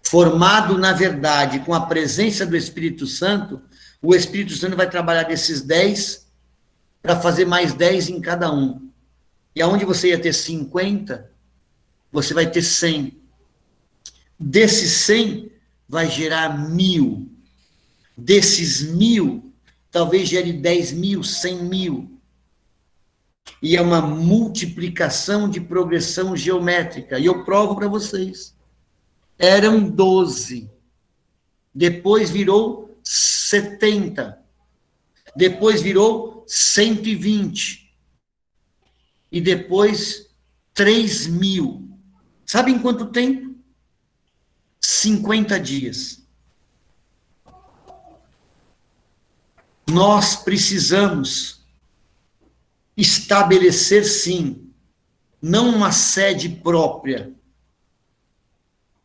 formado na verdade, com a presença do Espírito Santo, o Espírito Santo vai trabalhar desses 10 para fazer mais 10 em cada um. E aonde você ia ter 50, você vai ter 100. Desses 100, vai gerar 1.000. Desses 1.000, talvez gere 10.000, 100.000. E é uma multiplicação de progressão geométrica. E eu provo para vocês. Eram 12. Depois virou 70. Depois virou 120. E depois 3.000. Sabe em quanto tempo? 50 dias. Nós precisamos estabelecer, sim, não uma sede própria,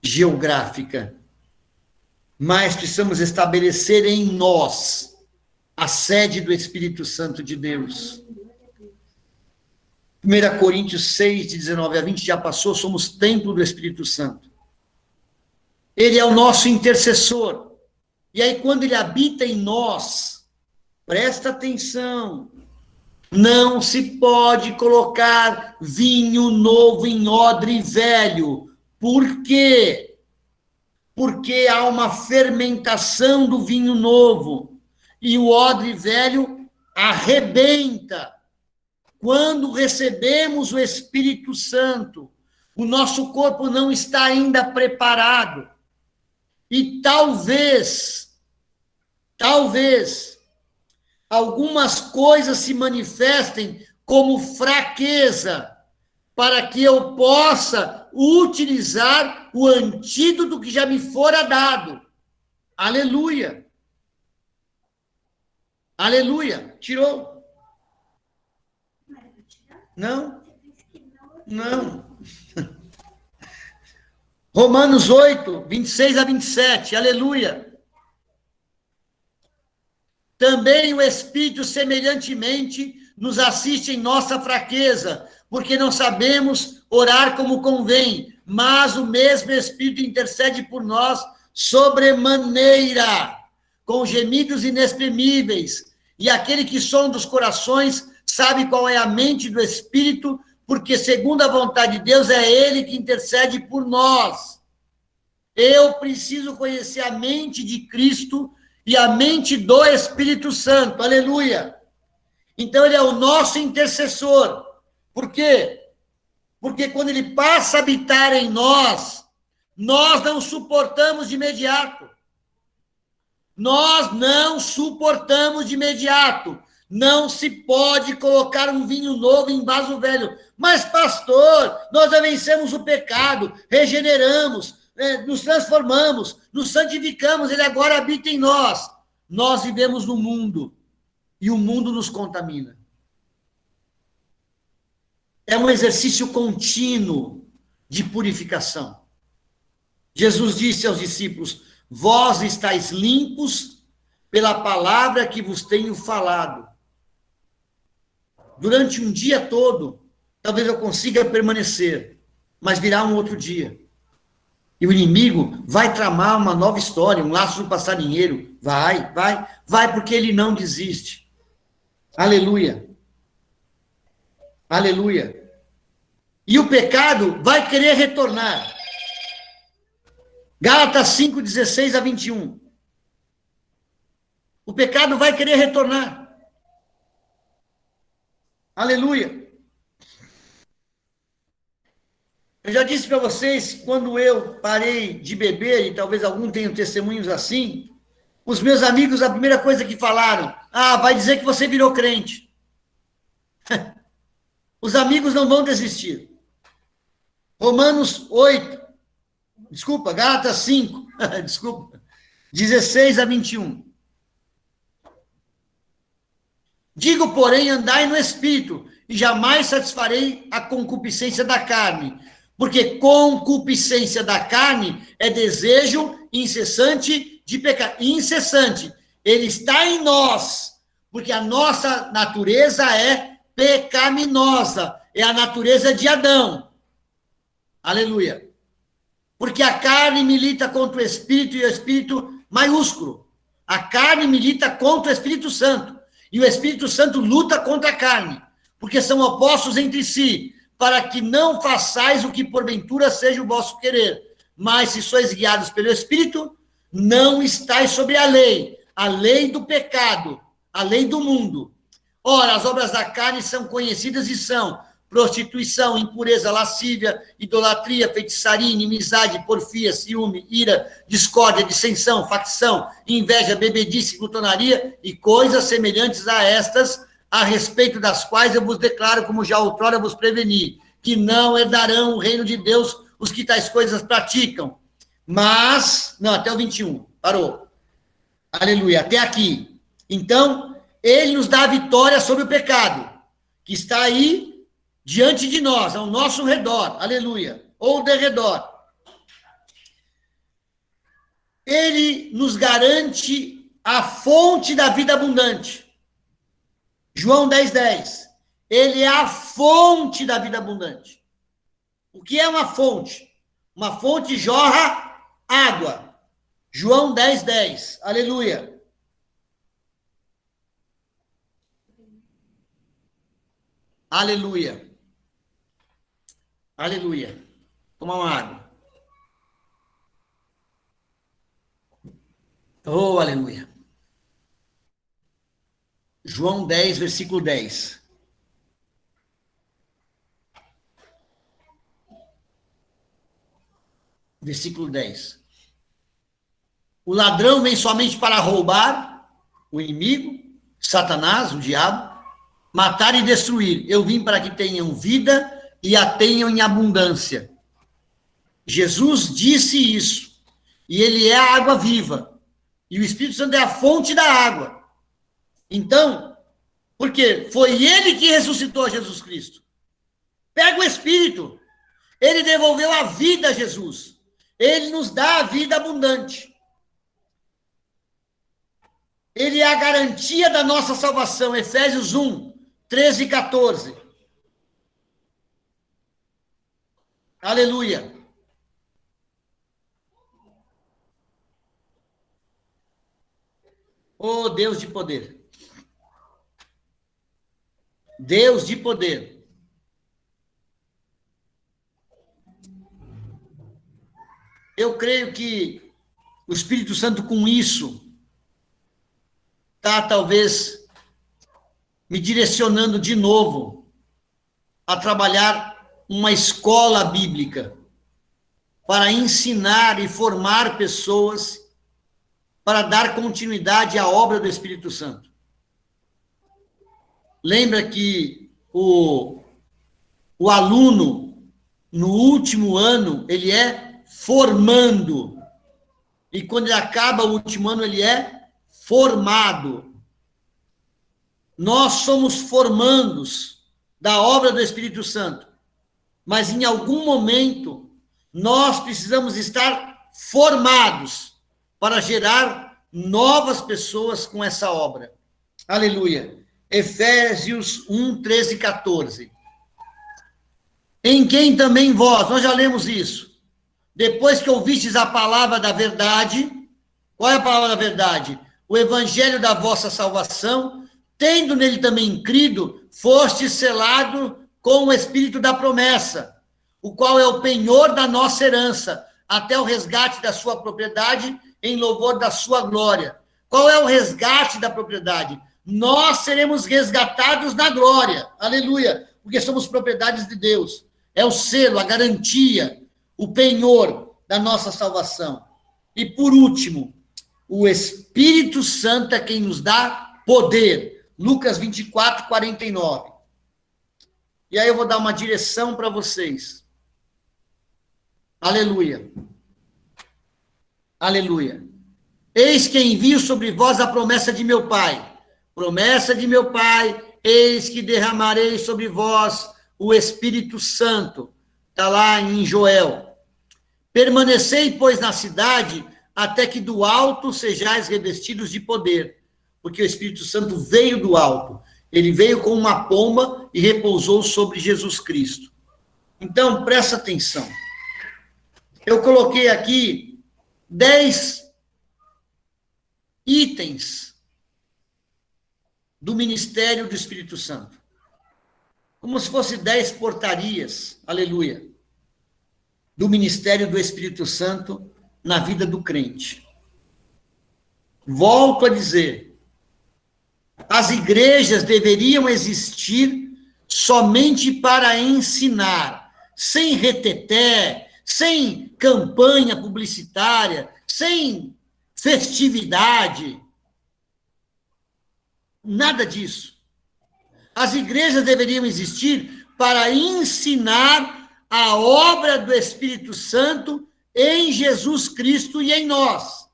geográfica, mas precisamos estabelecer em nós a sede do Espírito Santo de Deus. 1 Coríntios 6, de 19 a 20, já passou, somos templo do Espírito Santo. Ele é o nosso intercessor. E aí, quando ele habita em nós, presta atenção, não se pode colocar vinho novo em odre velho. Por quê? Porque há uma fermentação do vinho novo. E o odre velho arrebenta. Quando recebemos o Espírito Santo, o nosso corpo não está ainda preparado. E talvez, algumas coisas se manifestem como fraqueza, para que eu possa utilizar o antídoto que já me fora dado. Aleluia. Aleluia. Tirou? Não? Não. Romanos 8, 26 a 27. Aleluia. Também o Espírito, semelhantemente, nos assiste em nossa fraqueza, porque não sabemos orar como convém, mas o mesmo Espírito intercede por nós sobremaneira, com gemidos inexprimíveis. E aquele que sonda os corações sabe qual é a mente do Espírito, porque segundo a vontade de Deus é Ele que intercede por nós. Eu preciso conhecer a mente de Cristo e a mente do Espírito Santo. Aleluia! Então, ele é o nosso intercessor. Por quê? Porque quando ele passa a habitar em nós, nós não suportamos de imediato. Nós não suportamos de imediato. Não se pode colocar um vinho novo em vaso velho. Mas, pastor, nós já vencemos o pecado, regeneramos, nos transformamos, nos santificamos, ele agora habita em nós. Nós vivemos no mundo e o mundo nos contamina. É um exercício contínuo de purificação. Jesus disse aos discípulos: vós estáis limpos pela palavra que vos tenho falado. durante um dia todo, talvez eu consiga permanecer, mas virá um outro dia. E o inimigo vai tramar uma nova história, um laço do passarinheiro. Vai, porque ele não desiste. Aleluia. Aleluia. E o pecado vai querer retornar. Gálatas 5, 16 a 21. O pecado vai querer retornar. Aleluia. Eu já disse para vocês, quando eu parei de beber, e talvez algum tenham testemunhos assim, os meus amigos, a primeira coisa que falaram, vai dizer que você virou crente. Os amigos não vão desistir. Gálatas 5, 16 a 21. Digo, porém, andai no Espírito, e jamais satisfarei a concupiscência da carne, porque concupiscência da carne é desejo incessante de pecado. Incessante. Ele está em nós, porque a nossa natureza é pecaminosa, é a natureza de Adão. Aleluia. Porque a carne milita contra o Espírito, e o Espírito maiúsculo. A carne milita contra o Espírito Santo, e o Espírito Santo luta contra a carne, porque são opostos entre si, para que não façais o que porventura seja o vosso querer. Mas se sois guiados pelo Espírito, não estáis sobre a lei do pecado, a lei do mundo. Ora, as obras da carne são conhecidas e são prostituição, impureza, lascívia, idolatria, feitiçaria, inimizade, porfia, ciúme, ira, discórdia, dissensão, facção, inveja, bebedice, glutonaria e coisas semelhantes a estas, a respeito das quais eu vos declaro, como já outrora vos preveni, que não herdarão o reino de Deus os que tais coisas praticam. Mas, não, até o 21, parou. Aleluia, até aqui. Então, ele nos dá a vitória sobre o pecado, que está aí diante de nós, ao nosso redor, aleluia, ou de redor. Ele nos garante a fonte da vida abundante. João 10:10. Ele é a fonte da vida abundante. O que é uma fonte? Uma fonte jorra água. João 10:10. Aleluia. Aleluia. Aleluia. Toma uma água. Oh, aleluia. João 10, versículo 10. Versículo 10. O ladrão vem somente para roubar, o inimigo, Satanás, o diabo, matar e destruir. Eu vim para que tenham vida e a tenham em abundância. Jesus disse isso. E ele é a água viva. E o Espírito Santo é a fonte da água. Então, porque foi ele que ressuscitou Jesus Cristo. Pega o Espírito. Ele devolveu a vida a Jesus. Ele nos dá a vida abundante. Ele é a garantia da nossa salvação. Efésios 1, 13 e 14. Aleluia. Oh, Deus de poder. Deus de poder. Eu creio que o Espírito Santo, com isso, está talvez me direcionando de novo a trabalhar uma escola bíblica para ensinar e formar pessoas para dar continuidade à obra do Espírito Santo. Lembra que o aluno, no último ano, ele é formando. E quando ele acaba o último ano, ele é formado. Nós somos formandos da obra do Espírito Santo. Mas em algum momento, nós precisamos estar formados para gerar novas pessoas com essa obra. Aleluia. Efésios 1, 13 e 14. Em quem também vós, nós já lemos isso, depois que ouvistes a palavra da verdade, qual é a palavra da verdade? O evangelho da vossa salvação, tendo nele também crido, foste selado com o espírito da promessa, o qual é o penhor da nossa herança, até o resgate da sua propriedade, em louvor da sua glória. Qual é o resgate da propriedade? Nós seremos resgatados na glória, aleluia, porque somos propriedades de Deus. É o selo, a garantia, o penhor da nossa salvação. E por último, o Espírito Santo é quem nos dá poder. Lucas 24, 49. E aí eu vou dar uma direção para vocês. Aleluia. Aleluia. Eis que envio sobre vós a promessa de meu Pai. Promessa de meu Pai, eis que derramarei sobre vós o Espírito Santo. Está lá em Joel. Permanecei, pois, na cidade, até que do alto sejais revestidos de poder. Porque o Espírito Santo veio do alto. Ele veio com uma pomba e repousou sobre Jesus Cristo. Então, presta atenção. Eu coloquei aqui 10 itens do ministério do Espírito Santo. Como se fosse 10 portarias, aleluia, do ministério do Espírito Santo na vida do crente. Volto a dizer, as igrejas deveriam existir somente para ensinar, sem reteté, sem campanha publicitária, sem festividade, nada disso. As igrejas deveriam existir para ensinar a obra do Espírito Santo em Jesus Cristo e em nós.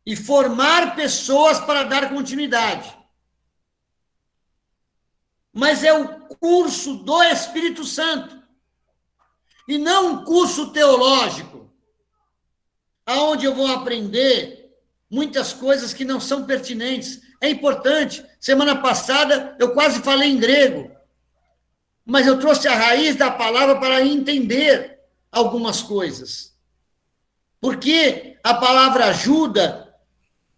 E formar pessoas para dar continuidade. Mas é o curso do Espírito Santo. E não um curso teológico, aonde eu vou aprender muitas coisas que não são pertinentes. É importante. Semana passada eu quase falei em grego, mas eu trouxe a raiz da palavra para entender algumas coisas. Porque a palavra ajuda,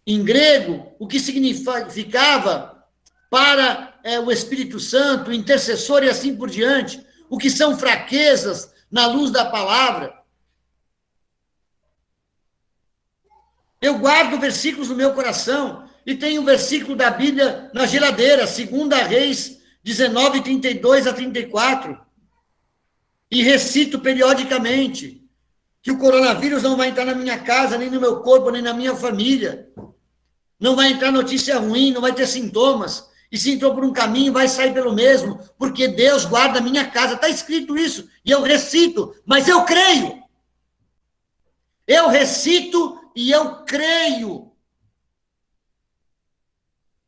em grego, o que significava para o Espírito Santo, intercessor e assim por diante, o que são fraquezas na luz da palavra. Eu guardo versículos no meu coração e tenho um versículo da Bíblia na geladeira, 2 Reis 19, 32 a 34. E recito periodicamente que o coronavírus não vai entrar na minha casa, nem no meu corpo, nem na minha família. Não vai entrar notícia ruim, não vai ter sintomas. E se entrou por um caminho, vai sair pelo mesmo, porque Deus guarda a minha casa. Está escrito isso, e eu recito, mas eu creio. Eu recito e eu creio.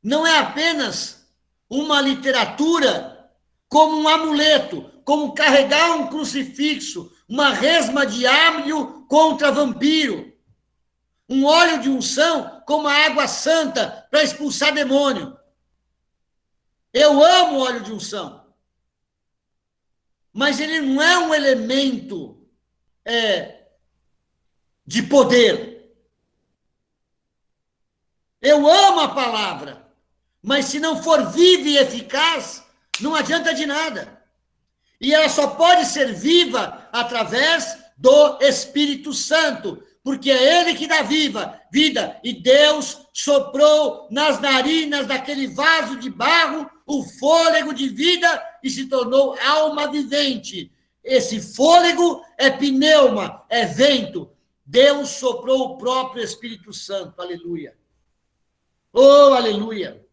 Não é apenas uma literatura como um amuleto, como carregar um crucifixo, uma resma de alho contra vampiro, um óleo de unção como a água santa para expulsar demônio. Eu amo óleo de unção, mas ele não é um elemento de poder. Eu amo a palavra, mas se não for viva e eficaz, não adianta de nada. E ela só pode ser viva através do Espírito Santo, porque é ele que dá vida, e Deus soprou nas narinas daquele vaso de barro o fôlego de vida e se tornou alma vivente. Esse fôlego é pneuma, é vento. Deus soprou o próprio Espírito Santo, aleluia. Oh, aleluia.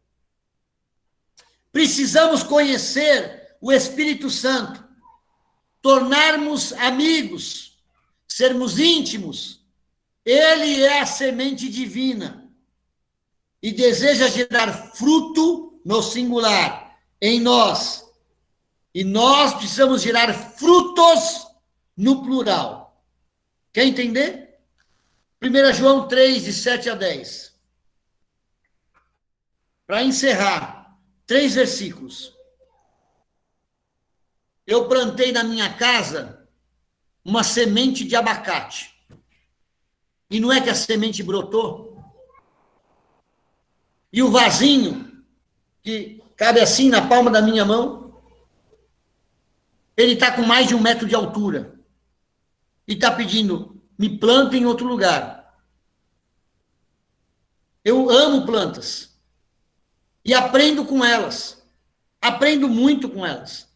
Precisamos conhecer o Espírito Santo, tornarmos amigos, sermos íntimos. Ele é a semente divina e deseja gerar fruto no singular, em nós. E nós precisamos gerar frutos no plural. Quer entender? 1 João 3, de 7 a 10. para encerrar, 3 versículos. Eu plantei na minha casa uma semente de abacate. E não é que a semente brotou? E o vasinho, que cabe assim na palma da minha mão, ele está com mais de 1 metro de altura. E está pedindo, me planta em outro lugar. Eu amo plantas. E aprendo com elas. Aprendo muito com elas.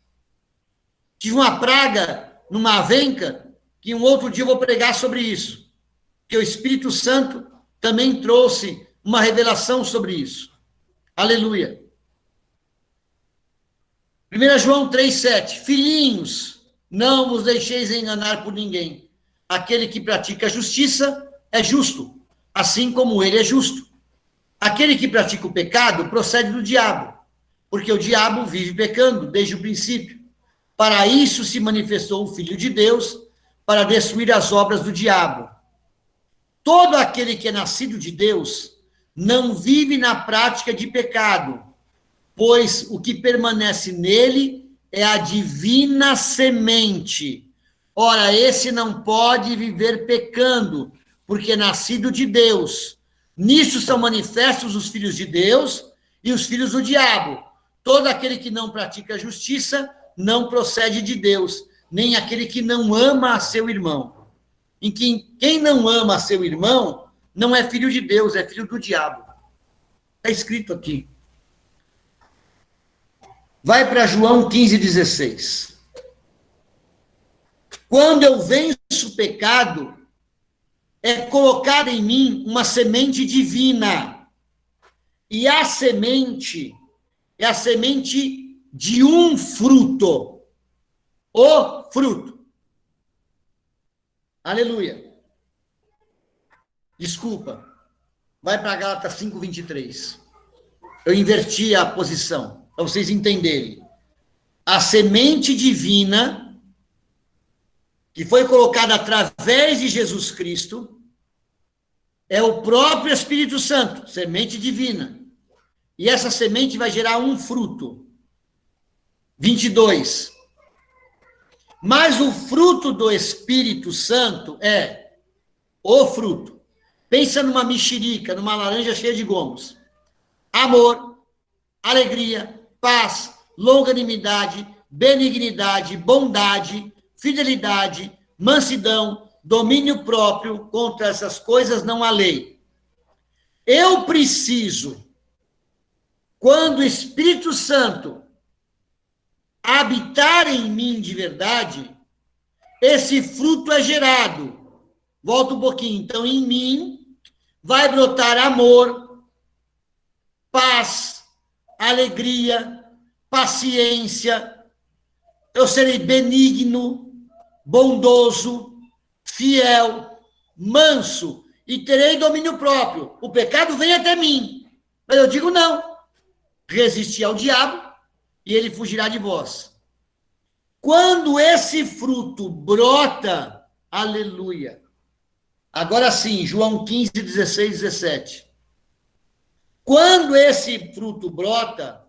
Tive uma praga numa avenca, que um outro dia eu vou pregar sobre isso. Que o Espírito Santo também trouxe uma revelação sobre isso. Aleluia. 1 João 3,7. Filhinhos, não vos deixeis enganar por ninguém. Aquele que pratica a justiça é justo, assim como ele é justo. Aquele que pratica o pecado procede do diabo, porque o diabo vive pecando desde o princípio. Para isso se manifestou o Filho de Deus, para destruir as obras do diabo. Todo aquele que é nascido de Deus não vive na prática de pecado, pois o que permanece nele é a divina semente. Ora, esse não pode viver pecando, porque é nascido de Deus. Nisso são manifestos os filhos de Deus e os filhos do diabo. Todo aquele que não pratica a justiça não procede de Deus, nem aquele que não ama a seu irmão. Quem não ama a seu irmão não é filho de Deus, é filho do diabo. Está escrito aqui. Vai para João 15,16. Quando eu venço o pecado, é colocada em mim uma semente divina. E a semente é a semente de um fruto. O fruto. Aleluia. Desculpa. Vai para Gálatas 5:23. Eu inverti a posição, para vocês entenderem. A semente divina, que foi colocada através de Jesus Cristo, é o próprio Espírito Santo, semente divina. E essa semente vai gerar um fruto. 22. Mas o fruto do Espírito Santo é o fruto. Pensa numa mexerica, numa laranja cheia de gomos. Amor, alegria, paz, longanimidade, benignidade, bondade, fidelidade, mansidão, domínio próprio. Contra essas coisas não há lei. Eu preciso, quando o Espírito Santo habitar em mim de verdade, esse fruto é gerado. Volta um pouquinho. Então, em mim vai brotar amor, paz, alegria, paciência. Eu serei benigno, bondoso, fiel, manso e terei domínio próprio. O pecado vem até mim, mas eu digo não. Resistir ao diabo e ele fugirá de vós. Quando esse fruto brota, aleluia. Agora sim, João 15:16, 17. Quando esse fruto brota,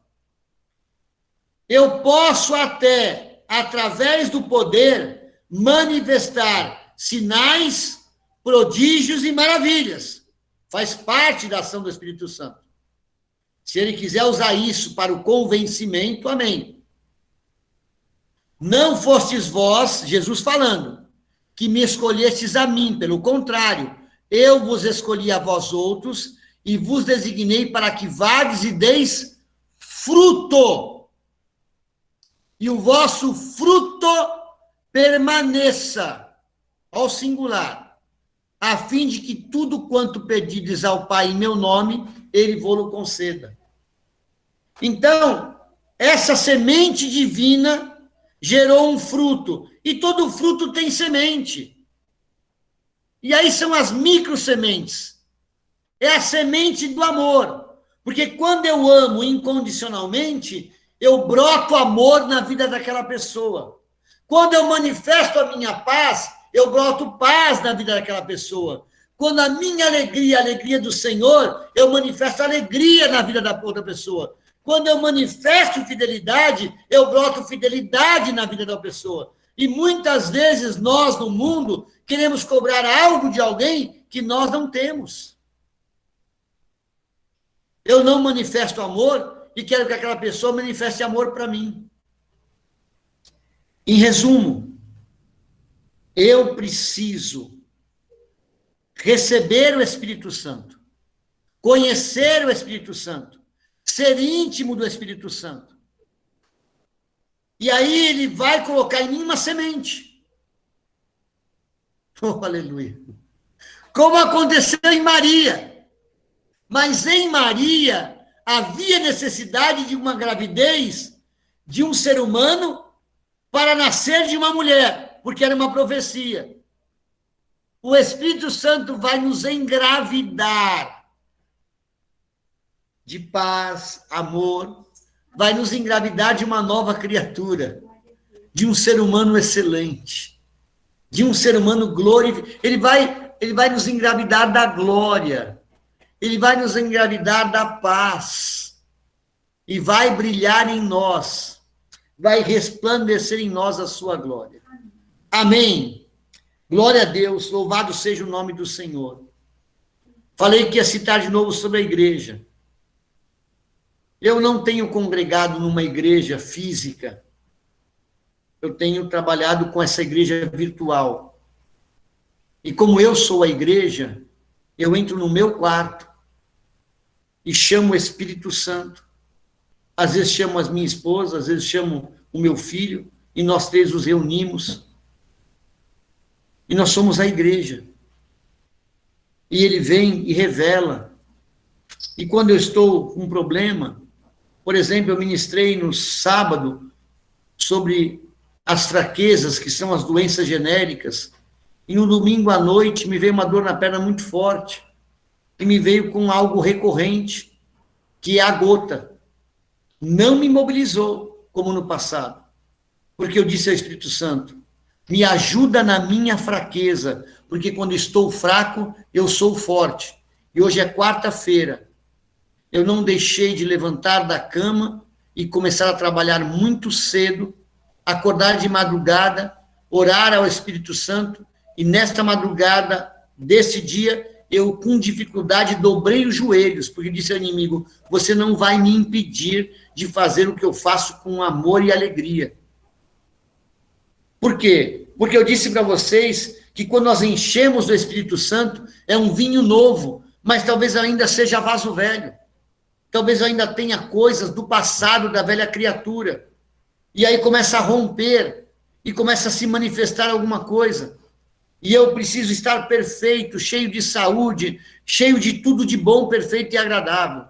eu posso até, através do poder, manifestar sinais, prodígios e maravilhas. Faz parte da ação do Espírito Santo. Se ele quiser usar isso para o convencimento, amém. Não fostes vós, Jesus falando, que me escolhestes a mim, pelo contrário, eu vos escolhi a vós outros e vos designei para que vades e deis fruto. E o vosso fruto permaneça, ao singular, a fim de que tudo quanto pedides ao Pai em meu nome, ele vos conceda. Então, essa semente divina gerou um fruto, e todo fruto tem semente. E aí são as microsementes. É a semente do amor. Porque quando eu amo incondicionalmente, eu broto amor na vida daquela pessoa. Quando eu manifesto a minha paz, eu broto paz na vida daquela pessoa. Quando a minha alegria é a alegria do Senhor, eu manifesto alegria na vida da outra pessoa. Quando eu manifesto fidelidade, eu broto fidelidade na vida da pessoa. E muitas vezes nós, no mundo, queremos cobrar algo de alguém que nós não temos. Eu não manifesto amor e quero que aquela pessoa manifeste amor para mim. Em resumo, eu preciso receber o Espírito Santo, conhecer o Espírito Santo, ser íntimo do Espírito Santo. E aí ele vai colocar em mim uma semente. Oh, aleluia. Como aconteceu em Maria. Mas em Maria havia necessidade de uma gravidez de um ser humano para nascer de uma mulher, porque era uma profecia. O Espírito Santo vai nos engravidar de paz, amor, vai nos engravidar de uma nova criatura, de um ser humano excelente, de um ser humano glorificado. Ele vai nos engravidar da glória, ele vai nos engravidar da paz, e vai brilhar em nós, vai resplandecer em nós a sua glória. Amém. Glória a Deus, louvado seja o nome do Senhor. Falei que ia citar de novo sobre a igreja. Eu não tenho congregado numa igreja física, eu tenho trabalhado com essa igreja virtual. E como eu sou a igreja, eu entro no meu quarto e chamo o Espírito Santo. Às vezes chamo a minha esposa, às vezes chamo o meu filho, e nós três nos reunimos. E nós somos a igreja. E ele vem e revela. E quando eu estou com um problema, por exemplo, eu ministrei no sábado sobre as fraquezas, que são as doenças genéricas, e no domingo à noite me veio uma dor na perna muito forte, e me veio com algo recorrente, que é a gota. Não me mobilizou, como no passado, porque eu disse ao Espírito Santo, me ajuda na minha fraqueza, porque quando estou fraco, eu sou forte. E hoje é quarta-feira. Eu não deixei de levantar da cama e começar a trabalhar muito cedo, acordar de madrugada, orar ao Espírito Santo, e nesta madrugada desse dia, eu com dificuldade dobrei os joelhos, porque disse ao inimigo, você não vai me impedir de fazer o que eu faço com amor e alegria. Por quê? Porque eu disse para vocês que quando nós enchemos do Espírito Santo, é um vinho novo, mas talvez ainda seja vaso velho. Talvez eu ainda tenha coisas do passado da velha criatura. E aí começa a romper, e começa a se manifestar alguma coisa. E eu preciso estar perfeito, cheio de saúde, cheio de tudo de bom, perfeito e agradável.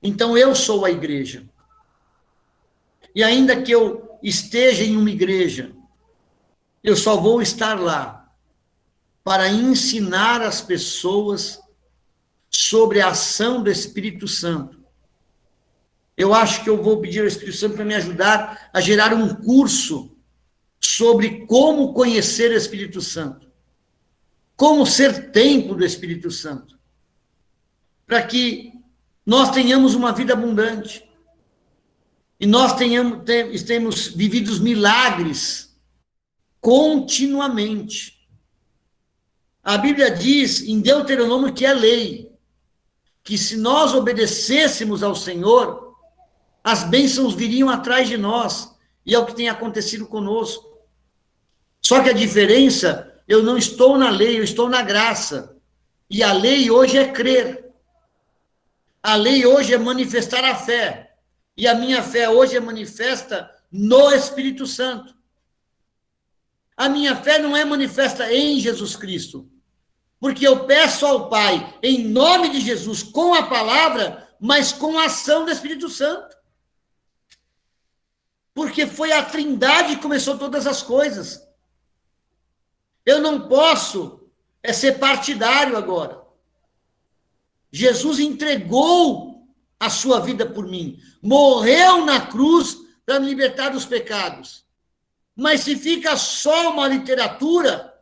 Então eu sou a igreja. E ainda que eu esteja em uma igreja, eu só vou estar lá para ensinar as pessoas sobre a ação do Espírito Santo. Eu acho que eu vou pedir ao Espírito Santo para me ajudar a gerar um curso sobre como conhecer o Espírito Santo, como ser templo do Espírito Santo, para que nós tenhamos uma vida abundante. E nós temos vivido os milagres continuamente. A Bíblia diz em Deuteronômio que é lei, que se nós obedecêssemos ao Senhor, as bênçãos viriam atrás de nós, e é o que tem acontecido conosco. Só que a diferença, eu não estou na lei, eu estou na graça. E a lei hoje é crer. A lei hoje é manifestar a fé. E a minha fé hoje é manifesta no Espírito Santo. A minha fé não é manifesta em Jesus Cristo. Porque eu peço ao Pai, em nome de Jesus, com a palavra, mas com a ação do Espírito Santo. Porque foi a Trindade que começou todas as coisas. Eu não posso ser partidário agora. Jesus entregou a sua vida por mim. Morreu na cruz para me libertar dos pecados. Mas se fica só uma literatura,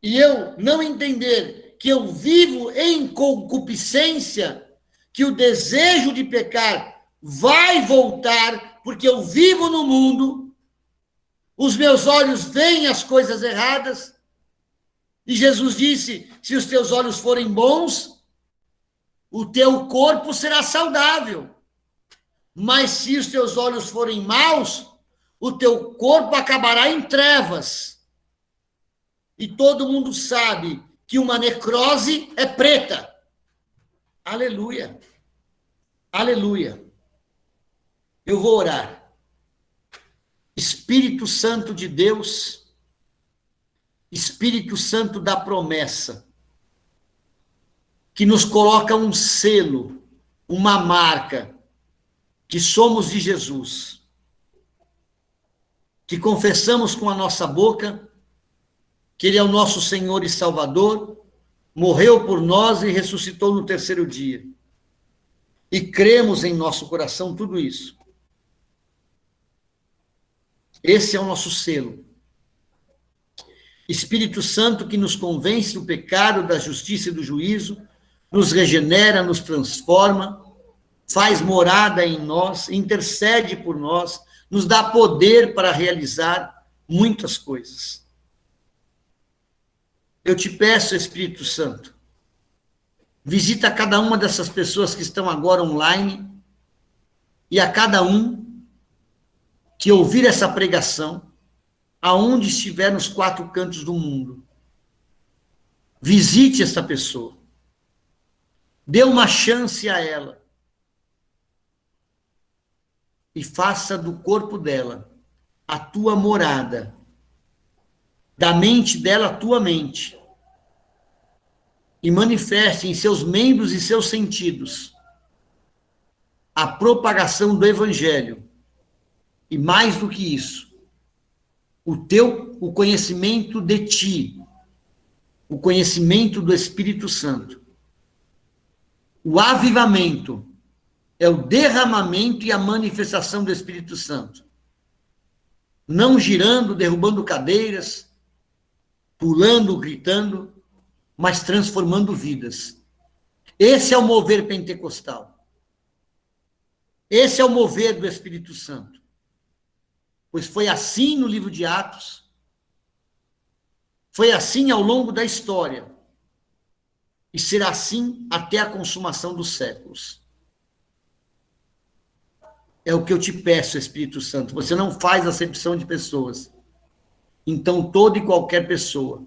e eu não entender que eu vivo em concupiscência, que o desejo de pecar vai voltar, porque eu vivo no mundo, os meus olhos veem as coisas erradas, e Jesus disse: se os teus olhos forem bons, o teu corpo será saudável. Mas se os teus olhos forem maus, o teu corpo acabará em trevas. E todo mundo sabe que uma necrose é preta. Aleluia. Aleluia. Eu vou orar. Espírito Santo de Deus, Espírito Santo da promessa, que nos coloca um selo, uma marca, que somos de Jesus, que confessamos com a nossa boca que Ele é o nosso Senhor e Salvador, morreu por nós e ressuscitou no terceiro dia. E cremos em nosso coração tudo isso. Esse é o nosso selo. Espírito Santo que nos convence do pecado, da justiça e do juízo, nos regenera, nos transforma, faz morada em nós, intercede por nós, nos dá poder para realizar muitas coisas. Eu te peço, Espírito Santo, visita cada uma dessas pessoas que estão agora online e a cada um que ouvir essa pregação, aonde estiver nos quatro cantos do mundo. Visite essa pessoa. Dê uma chance a ela. E faça do corpo dela a tua morada. Da mente dela a tua mente. E manifeste em seus membros e seus sentidos a propagação do Evangelho. E mais do que isso, o conhecimento de ti, o conhecimento do Espírito Santo. O avivamento é o derramamento e a manifestação do Espírito Santo. Não girando, derrubando cadeiras, pulando, gritando, mas transformando vidas. Esse é o mover pentecostal. Esse é o mover do Espírito Santo. Pois foi assim no livro de Atos, foi assim ao longo da história, e será assim até a consumação dos séculos. É o que eu te peço, Espírito Santo. Você não faz acepção de pessoas. Então, toda e qualquer pessoa,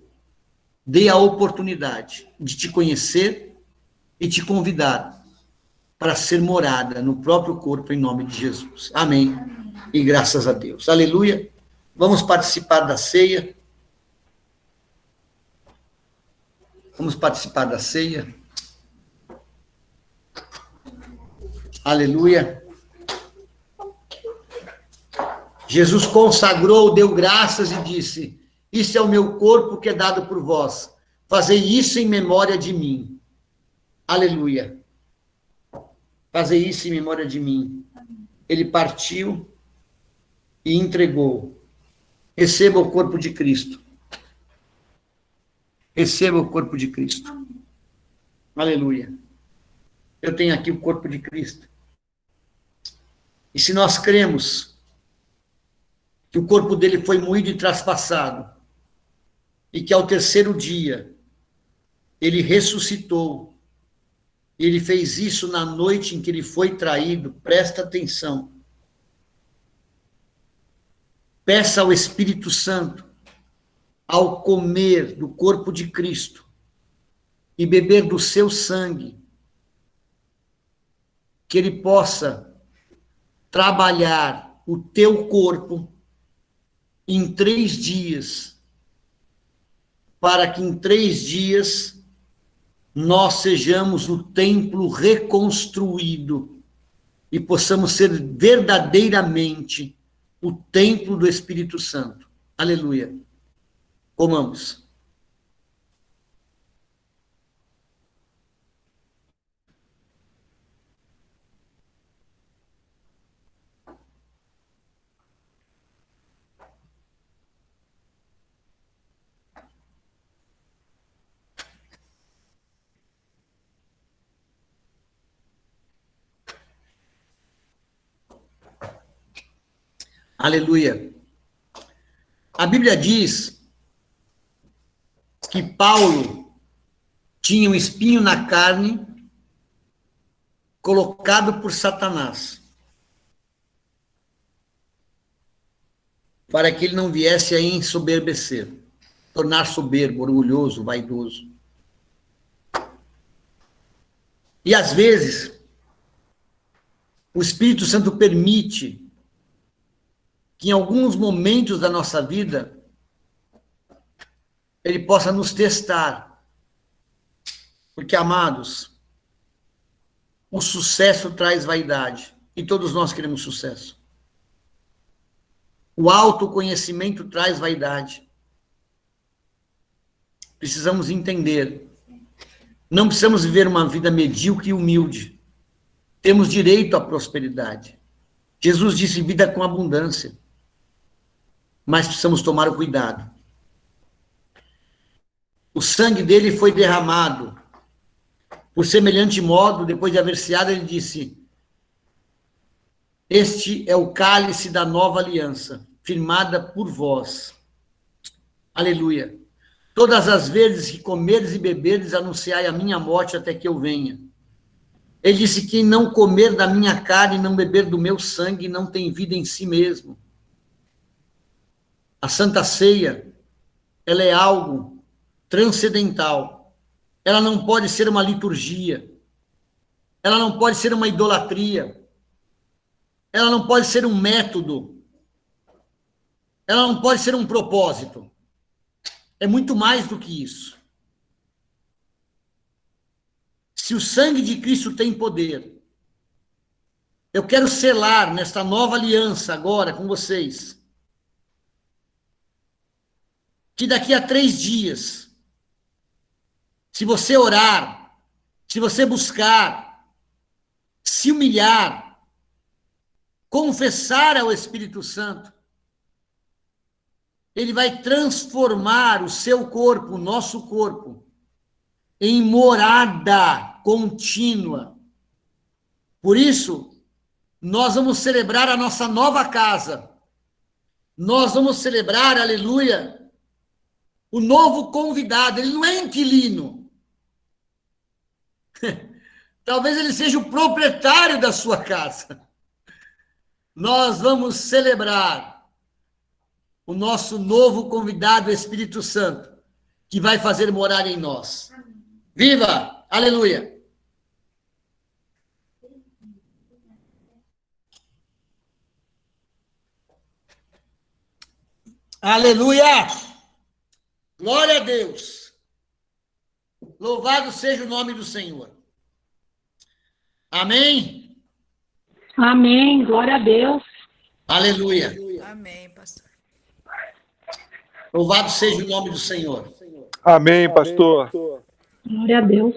dê a oportunidade de te conhecer e te convidar para ser morada no próprio corpo, em nome de Jesus. Amém. E graças a Deus. Aleluia. Vamos participar da ceia. Vamos participar da ceia. Aleluia. Jesus consagrou, deu graças e disse: isso é o meu corpo que é dado por vós. Fazei isso em memória de mim. Aleluia. Fazei isso em memória de mim. Ele partiu e entregou. Receba o corpo de Cristo. Receba o corpo de Cristo. Aleluia. Eu tenho aqui o corpo de Cristo. E se nós cremos que o corpo dele foi moído e traspassado, e que ao terceiro dia ele ressuscitou, ele fez isso na noite em que ele foi traído, presta atenção. Peça ao Espírito Santo, ao comer do corpo de Cristo e beber do seu sangue, que ele possa trabalhar o teu corpo em 3 dias, para que em 3 dias nós sejamos o templo reconstruído e possamos ser verdadeiramente o templo do Espírito Santo. Aleluia. Comamos. Aleluia. A Bíblia diz que Paulo tinha um espinho na carne colocado por Satanás, para que ele não viesse a ensoberbecer, tornar soberbo, orgulhoso, vaidoso. E às vezes, o Espírito Santo permite que em alguns momentos da nossa vida, ele possa nos testar. Porque, amados, o sucesso traz vaidade. E todos nós queremos sucesso. O autoconhecimento traz vaidade. Precisamos entender. Não precisamos viver uma vida medíocre e humilde. Temos direito à prosperidade. Jesus disse vida com abundância. Mas precisamos tomar o cuidado. O sangue dele foi derramado. Por semelhante modo, depois de haver ceado, ele disse: este é o cálice da nova aliança, firmada por vós. Aleluia. Todas as vezes que comerdes e beberdes, anunciai a minha morte até que eu venha. Ele disse: quem não comer da minha carne e não beber do meu sangue, não tem vida em si mesmo. A Santa Ceia, ela é algo transcendental. Ela não pode ser uma liturgia. Ela não pode ser uma idolatria. Ela não pode ser um método. Ela não pode ser um propósito. É muito mais do que isso. Se o sangue de Cristo tem poder, eu quero selar nesta nova aliança agora com vocês, que daqui a 3 dias, se você orar, se você buscar, se humilhar, confessar ao Espírito Santo, ele vai transformar o seu corpo, o nosso corpo, em morada contínua. Por isso, nós vamos celebrar a nossa nova casa. Nós vamos celebrar, aleluia, o novo convidado. Ele não é inquilino. Talvez ele seja o proprietário da sua casa. Nós vamos celebrar o nosso novo convidado, Espírito Santo, que vai fazer morar em nós. Viva! Aleluia! Aleluia! Glória a Deus! Louvado seja o nome do Senhor. Amém? Amém. Glória a Deus. Aleluia! Amém, pastor. Louvado seja o nome do Senhor. Amém, pastor. Glória a Deus.